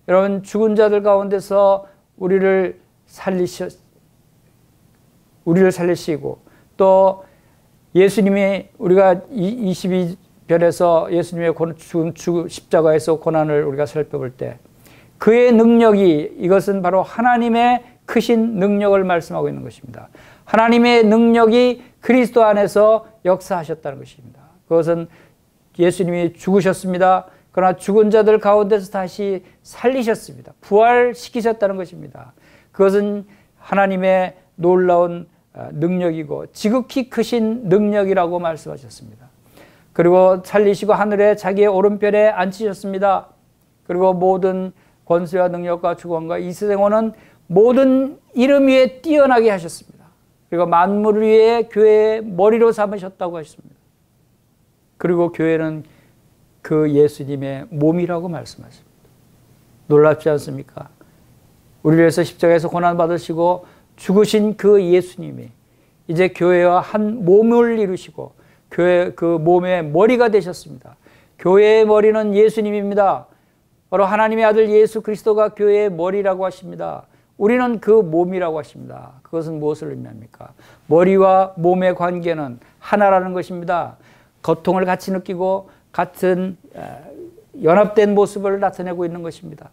여러분, 죽은 자들 가운데서 우리를 살리시고 또 예수님이 우리가 22편에서 예수님의 십자가에서 고난을 우리가 살펴볼 때 그의 능력이 이것은 바로 하나님의 크신 능력을 말씀하고 있는 것입니다. 하나님의 능력이 그리스도 안에서 역사하셨다는 것입니다. 그것은 예수님이 죽으셨습니다. 그러나 죽은 자들 가운데서 다시 살리셨습니다. 부활시키셨다는 것입니다. 그것은 하나님의 놀라운 능력이고 지극히 크신 능력이라고 말씀하셨습니다. 그리고 살리시고 하늘에 자기의 오른편에 앉히셨습니다. 그리고 모든 권세와 능력과 주권과 이 세상에 오는 모든 이름 위에 뛰어나게 하셨습니다. 그리고 만물 위에 교회의 머리로 삼으셨다고 하셨습니다. 그리고 교회는 그 예수님의 몸이라고 말씀하십니다. 놀랍지 않습니까? 우리를 위해서 십자가에서 고난받으시고 죽으신 그 예수님이 이제 교회와 한 몸을 이루시고 교회 그 몸의 머리가 되셨습니다. 교회의 머리는 예수님입니다. 바로 하나님의 아들 예수 그리스도가 교회의 머리라고 하십니다. 우리는 그 몸이라고 하십니다. 그것은 무엇을 의미합니까? 머리와 몸의 관계는 하나라는 것입니다. 고통을 같이 느끼고 같은 연합된 모습을 나타내고 있는 것입니다.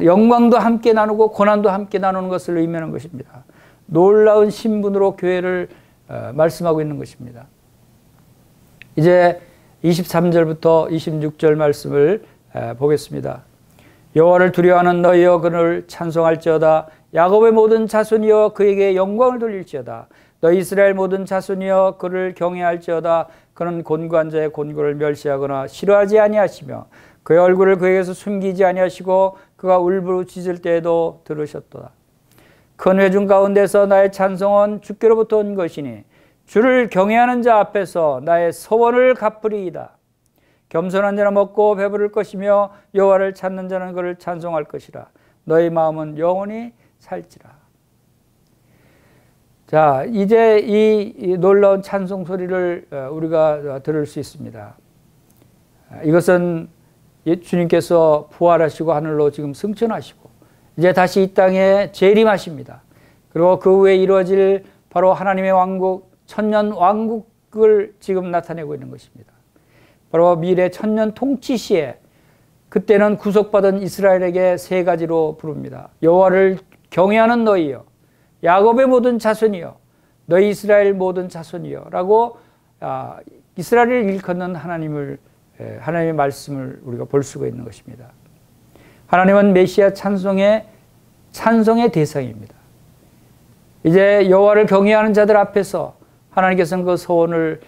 영광도 함께 나누고 고난도 함께 나누는 것을 의미하는 것입니다. 놀라운 신분으로 교회를 말씀하고 있는 것입니다. 이제 23절부터 26절 말씀을 보겠습니다. 여호와를 두려워하는 너희여 그를 찬송할지어다. 야곱의 모든 자손이여 그에게 영광을 돌릴지어다. 너희 이스라엘 모든 자손이여 그를 경외할지어다. 그는 곤고한 자의 곤고를 멸시하거나 싫어하지 아니하시며 그의 얼굴을 그에게서 숨기지 아니하시고 그가 울부짖을 때에도 들으셨도다. 큰 회중 가운데서 나의 찬송은 주께로부터 온 것이니 주를 경외하는 자 앞에서 나의 소원을 갚으리이다. 겸손한 자는 먹고 배부를 것이며 여호와를 찾는 자는 그를 찬송할 것이라. 너희 마음은 영원히 살지라. 자, 이제 이 놀라운 찬송 소리를 우리가 들을 수 있습니다. 이것은 주님께서 부활하시고 하늘로 지금 승천하시고 이제 다시 이 땅에 재림하십니다. 그리고 그 후에 이루어질 바로 하나님의 왕국, 천년 왕국을 지금 나타내고 있는 것입니다. 바로 미래 천년 통치 시에 그때는 구속받은 이스라엘에게 세 가지로 부릅니다. 여호와를 경외하는 너희여, 야곱의 모든 자손이여, 너희 이스라엘 모든 자손이여 라고 이스라엘을 일컫는 하나님의 말씀을 우리가 볼 수가 있는 것입니다. 하나님은 메시아 찬송의 대상입니다. 이제 여호와를 경외하는 자들 앞에서 하나님께서는 그 소원을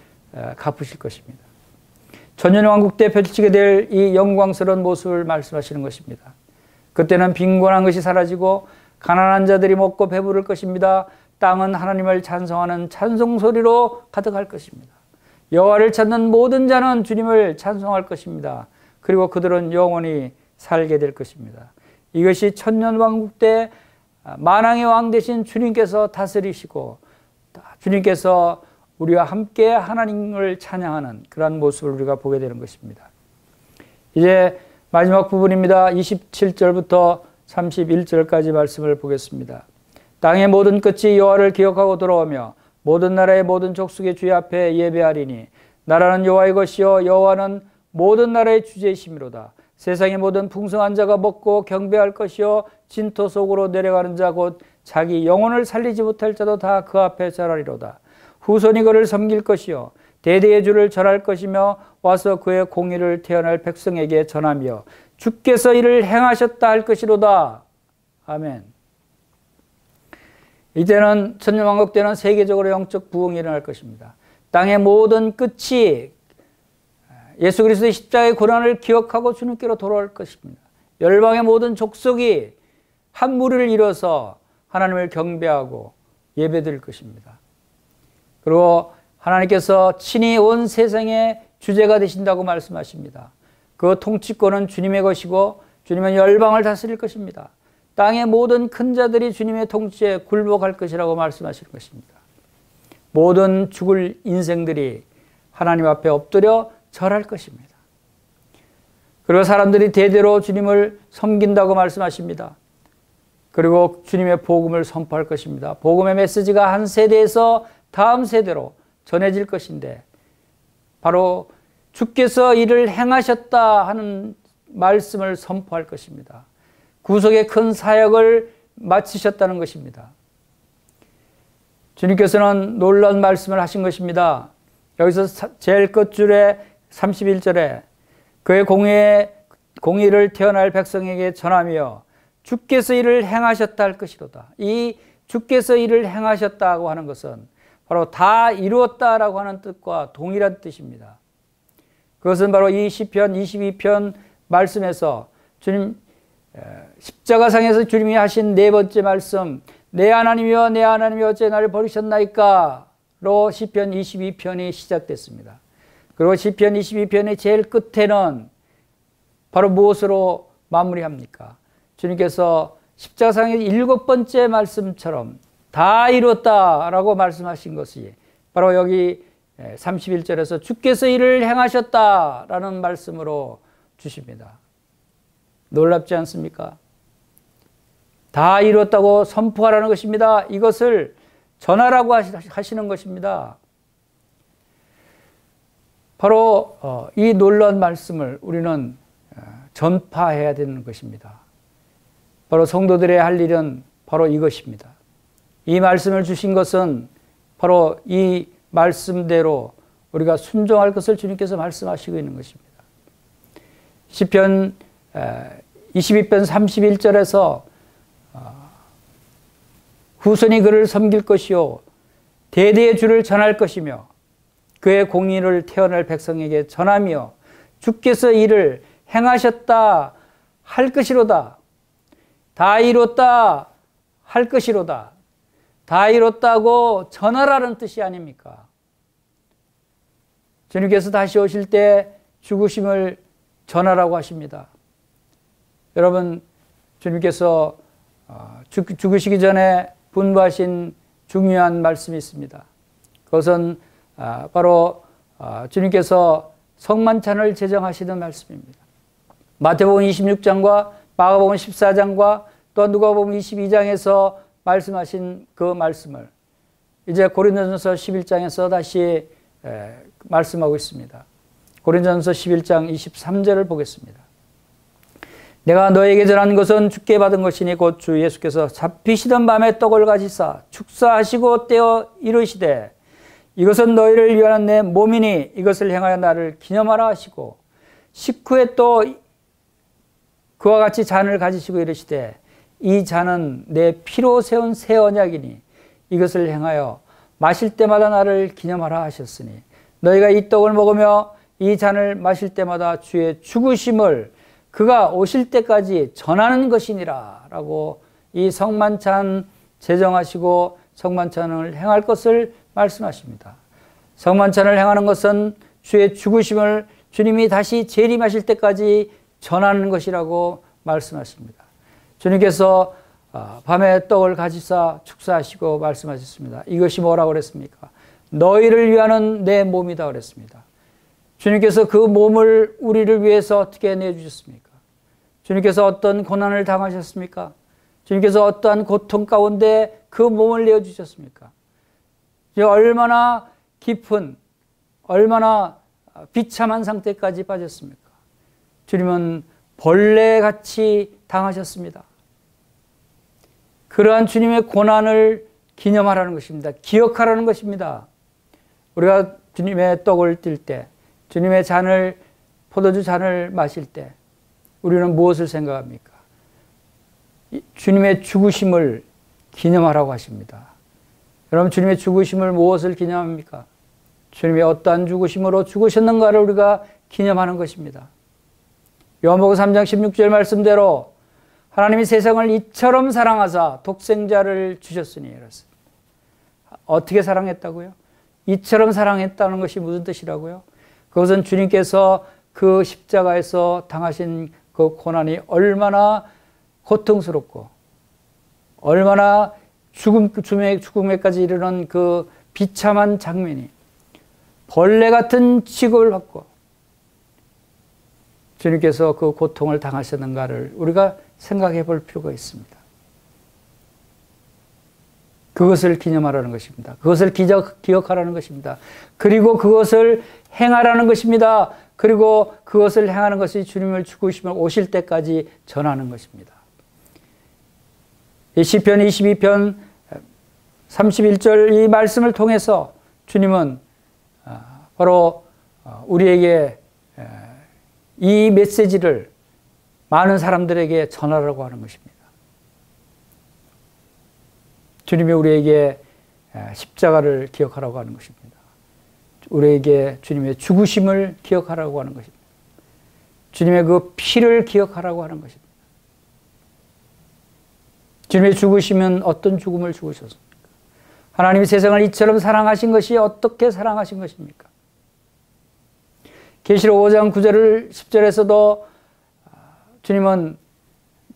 갚으실 것입니다. 천년왕국 때 펼치게 될 이 영광스러운 모습을 말씀하시는 것입니다. 그때는 빈곤한 것이 사라지고 가난한 자들이 먹고 배부를 것입니다. 땅은 하나님을 찬송하는 찬송소리로 가득할 것입니다. 여호와를 찾는 모든 자는 주님을 찬송할 것입니다. 그리고 그들은 영원히 살게 될 것입니다. 이것이 천년왕국 때 만왕의 왕 되신 주님께서 다스리시고 주님께서 우리와 함께 하나님을 찬양하는 그러한 모습을 우리가 보게 되는 것입니다. 이제 마지막 부분입니다. 27절부터 31절까지 말씀을 보겠습니다. 땅의 모든 끝이 여호와를 기억하고 돌아오며 모든 나라의 모든 족속의 주의 앞에 예배하리니 나라는 여호와의 것이요 여호와는 모든 나라의 주제이심이로다. 세상의 모든 풍성한 자가 먹고 경배할 것이요 진토 속으로 내려가는 자 곧 자기 영혼을 살리지 못할 자도 다 그 앞에 절하리로다. 후손이 그를 섬길 것이요 대대의 주를 절할 것이며 와서 그의 공의를 태어날 백성에게 전하며 주께서 이를 행하셨다 할 것이로다. 아멘. 이때는 천년왕국 때는 세계적으로 영적 부흥이 일어날 것입니다. 땅의 모든 끝이 예수 그리스도의 십자가의 고난을 기억하고 주님께로 돌아올 것입니다. 열방의 모든 족속이 한 무리를 이뤄서 하나님을 경배하고 예배드릴 것입니다. 그리고 하나님께서 친히 온 세상의 주제가 되신다고 말씀하십니다. 그 통치권은 주님의 것이고 주님은 열방을 다스릴 것입니다. 땅의 모든 큰 자들이 주님의 통치에 굴복할 것이라고 말씀하시는 것입니다. 모든 죽을 인생들이 하나님 앞에 엎드려 절할 것입니다. 그리고 사람들이 대대로 주님을 섬긴다고 말씀하십니다. 그리고 주님의 복음을 선포할 것입니다. 복음의 메시지가 한 세대에서 다음 세대로 전해질 것인데 바로 주께서 이를 행하셨다 하는 말씀을 선포할 것입니다. 구속의 큰 사역을 마치셨다는 것입니다. 주님께서는 놀라운 말씀을 하신 것입니다. 여기서 제일 끝줄에 31절에 그의 공의를 태어날 백성에게 전하며 주께서 이를 행하셨다 할 것이로다. 이 주께서 이를 행하셨다고 하는 것은 바로 다 이루었다라고 하는 뜻과 동일한 뜻입니다. 그것은 바로 이 시편 22편 말씀에서 주님 십자가상에서 주님이 하신 네 번째 말씀 내 하나님이여 내 하나님이여 어째 나를 버리셨나이까 로 시편 22편이 시작됐습니다. 그리고 시편 22편의 제일 끝에는 바로 무엇으로 마무리합니까? 주님께서 십자가상의 일곱 번째 말씀처럼 다 이뤘다라고 말씀하신 것이 바로 여기 31절에서 주께서 이를 행하셨다라는 말씀으로 주십니다. 놀랍지 않습니까? 다 이뤘다고 선포하라는 것입니다. 이것을 전하라고 하시는 것입니다. 바로 이 놀라운 말씀을 우리는 전파해야 되는 것입니다. 바로 성도들의 할 일은 바로 이것입니다. 이 말씀을 주신 것은 바로 이 말씀대로 우리가 순종할 것을 주님께서 말씀하시고 있는 것입니다. 시편 22편 31절에서 후손이 그를 섬길 것이요 대대의 주를 전할 것이며 그의 공의를 태어날 백성에게 전하며 주께서 이를 행하셨다 할 것이로다. 다 이뤘다 할 것이로다. 다 이뤘다고 전하라는 뜻이 아닙니까? 주님께서 다시 오실 때 죽으심을 전하라고 하십니다. 여러분, 주님께서 죽으시기 전에 분부하신 중요한 말씀이 있습니다. 그것은 바로 주님께서 성만찬을 제정하시는 말씀입니다. 마태복음 26장과 마가복음 14장과 또 누가복음 22장에서 말씀하신 그 말씀을 이제 고린도전서 11장에서 다시 말씀하고 있습니다. 고린도전서 11장 23절을 보겠습니다. 내가 너에게 전한 것은 주께 받은 것이니 곧 주 예수께서 잡히시던 밤에 떡을 가지사 축사하시고 떼어 이르시되 이것은 너희를 위한 내 몸이니 이것을 행하여 나를 기념하라 하시고 식후에 또 그와 같이 잔을 가지시고 이르시되 이 잔은 내 피로 세운 새 언약이니 이것을 행하여 마실 때마다 나를 기념하라 하셨으니 너희가 이 떡을 먹으며 이 잔을 마실 때마다 주의 죽으심을 그가 오실 때까지 전하는 것이니라 라고 이 성만찬 제정하시고 성만찬을 행할 것을 말씀하십니다. 성만찬을 행하는 것은 주의 죽으심을 주님이 다시 재림하실 때까지 전하는 것이라고 말씀하십니다. 주님께서 밤에 떡을 가지사 축사하시고 말씀하셨습니다. 이것이 뭐라고 그랬습니까? 너희를 위하는 내 몸이다 그랬습니다. 주님께서 그 몸을 우리를 위해서 어떻게 내주셨습니까? 주님께서 어떤 고난을 당하셨습니까? 주님께서 어떠한 고통 가운데 그 몸을 내어주셨습니까? 얼마나 깊은, 얼마나 비참한 상태까지 빠졌습니까? 주님은 벌레같이 당하셨습니다. 그러한 주님의 고난을 기념하라는 것입니다. 기억하라는 것입니다. 우리가 주님의 떡을 띨 때, 주님의 잔을, 포도주 잔을 마실 때 우리는 무엇을 생각합니까? 주님의 죽으심을 기념하라고 하십니다. 여러분, 주님의 죽으심을 무엇을 기념합니까? 주님이 어떠한 죽으심으로 죽으셨는가를 우리가 기념하는 것입니다. 요한복음 3장 16절 말씀대로 하나님이 세상을 이처럼 사랑하사 독생자를 주셨으니 이렇습니다. 어떻게 사랑했다고요? 이처럼 사랑했다는 것이 무슨 뜻이라고요? 그것은 주님께서 그 십자가에서 당하신 그 고난이 얼마나 고통스럽고 얼마나 죽음에까지 이르는 그 비참한 장면이 벌레 같은 취급을 받고 주님께서 그 고통을 당하셨는가를 우리가 생각해 볼 필요가 있습니다. 그것을 기념하라는 것입니다. 그것을 기억하라는 것입니다. 그리고 그것을 행하라는 것입니다. 그리고 그것을 행하는 것이 주님을 죽으시면 오실 때까지 전하는 것입니다. 시편 22편 31절 이 말씀을 통해서 주님은 바로 우리에게 이 메시지를 많은 사람들에게 전하라고 하는 것입니다. 주님이 우리에게 십자가를 기억하라고 하는 것입니다. 우리에게 주님의 죽으심을 기억하라고 하는 것입니다. 주님의 그 피를 기억하라고 하는 것입니다. 주님의 죽으시면 어떤 죽음을 죽으셨습니까? 하나님이 세상을 이처럼 사랑하신 것이 어떻게 사랑하신 것입니까? 계시록 5장 9절 10절에서도 주님은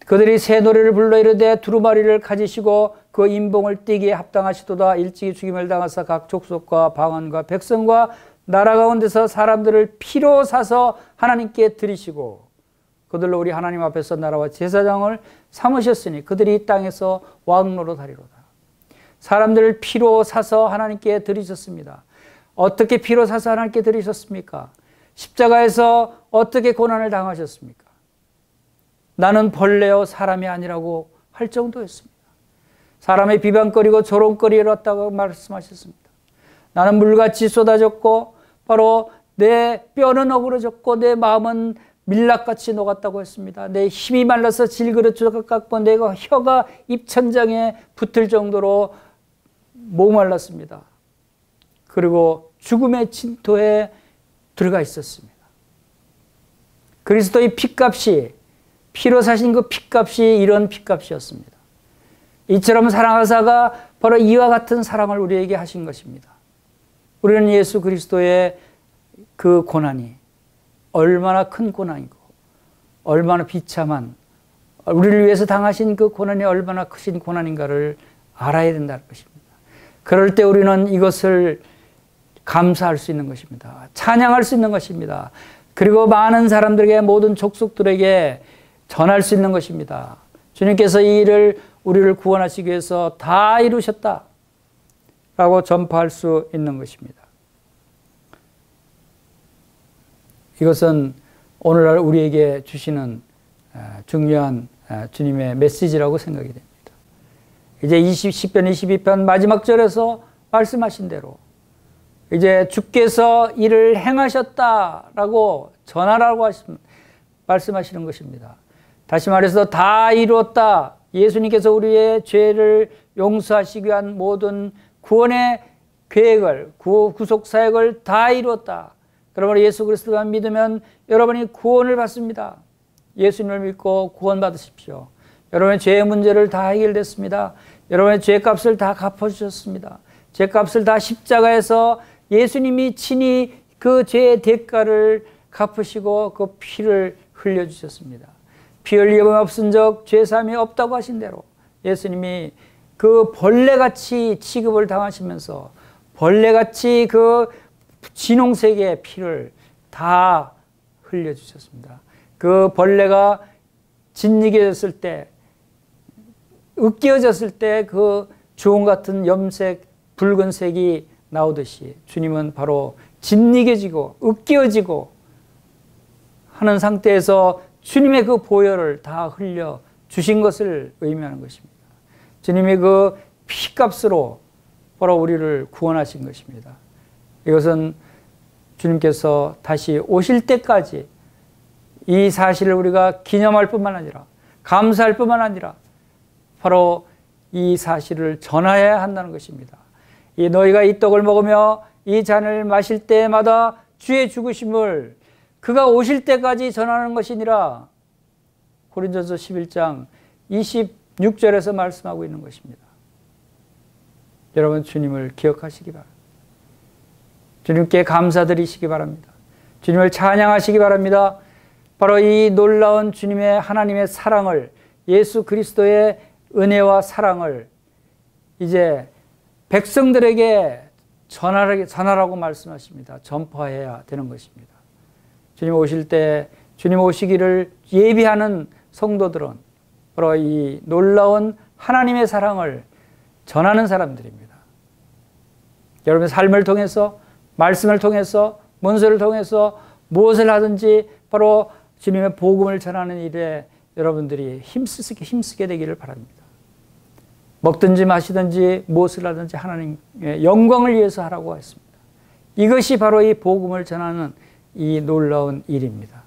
그들이 새 노래를 불러 이르되 두루마리를 가지시고 그 인봉을 띠기에 합당하시도다. 일찍이 죽임을 당하사 각 족속과 방언과 백성과 나라 가운데서 사람들을 피로 사서 하나님께 드리시고 그들로 우리 하나님 앞에서 나라와 제사장을 삼으셨으니 그들이 이 땅에서 왕 노릇하리로다. 사람들을 피로 사서 하나님께 드리셨습니다. 어떻게 피로 사서 하나님께 드리셨습니까? 십자가에서 어떻게 고난을 당하셨습니까? 나는 벌레요 사람이 아니라고 할 정도였습니다. 사람의 비방거리고 조롱거리였다고 말씀하셨습니다. 나는 물같이 쏟아졌고 바로 내 뼈는 어그러졌고 내 마음은 밀랍같이 녹았다고 했습니다. 내 힘이 말라서 질그릇 같고 내 혀가 입천장에 붙을 정도로 목말랐습니다. 그리고 죽음의 진토에 들어가 있었습니다. 그리스도의 핏값이 피로 사신 그 핏값이 이런 핏값이었습니다. 이처럼 사랑하사가 바로 이와 같은 사랑을 우리에게 하신 것입니다. 우리는 예수 그리스도의 그 고난이 얼마나 큰 고난이고 얼마나 비참한 우리를 위해서 당하신 그 고난이 얼마나 크신 고난인가를 알아야 된다는 것입니다. 그럴 때 우리는 이것을 감사할 수 있는 것입니다. 찬양할 수 있는 것입니다. 그리고 많은 사람들에게 모든 족속들에게 전할 수 있는 것입니다. 주님께서 이 일을 우리를 구원하시기 위해서 다 이루셨다 라고 전파할 수 있는 것입니다. 이것은 오늘날 우리에게 주시는 중요한 주님의 메시지라고 생각이 됩니다. 이제 10편 22편 마지막 절에서 말씀하신 대로 이제 주께서 이를 행하셨다라고 전하라고 말씀하시는 것입니다. 다시 말해서 다 이루었다. 예수님께서 우리의 죄를 용서하시기 위한 모든 구원의 계획을, 구속 사역을 다 이루었다. 그러므로 예수 그리스도만 믿으면 여러분이 구원을 받습니다. 예수님을 믿고 구원 받으십시오. 여러분의 죄의 문제를 다 해결됐습니다. 여러분의 죄값을 다 갚아주셨습니다. 죄값을 다 십자가에서 예수님이 친히 그 죄의 대가를 갚으시고 그 피를 흘려주셨습니다. 피 흘림이 없은 적 죄사함이 없다고 하신 대로 예수님이 그 벌레같이 취급을 당하시면서 벌레같이 그 진홍색의 피를 다 흘려주셨습니다. 그 벌레가 짓이겨졌을 때, 으깨어졌을 때 그 주홍 같은 염색, 붉은색이 나오듯이 주님은 바로 짓이겨지고 으깨어지고 하는 상태에서 주님의 그 보혈을 다 흘려 주신 것을 의미하는 것입니다. 주님의 그 피값으로 바로 우리를 구원하신 것입니다. 이것은 주님께서 다시 오실 때까지 이 사실을 우리가 기념할 뿐만 아니라 감사할 뿐만 아니라 바로 이 사실을 전하여야 한다는 것입니다. 이 너희가 이 떡을 먹으며 이 잔을 마실 때마다 주의 죽으심을 그가 오실 때까지 전하는 것이니라. 고린도서 11장 26절에서 말씀하고 있는 것입니다. 여러분 주님을 기억하시기 바랍니다. 주님께 감사드리시기 바랍니다. 주님을 찬양하시기 바랍니다. 바로 이 놀라운 주님의 하나님의 사랑을, 예수 그리스도의 은혜와 사랑을 이제 백성들에게 전하라고 말씀하십니다. 전파해야 되는 것입니다. 주님 오실 때 주님 오시기를 예비하는 성도들은 바로 이 놀라운 하나님의 사랑을 전하는 사람들입니다. 여러분의 삶을 통해서, 말씀을 통해서, 문서를 통해서 무엇을 하든지 바로 주님의 복음을 전하는 일에 여러분들이 힘쓰게 되기를 바랍니다. 먹든지 마시든지 무엇을 하든지 하나님의 영광을 위해서 하라고 했습니다. 이것이 바로 이 복음을 전하는 이 놀라운 일입니다.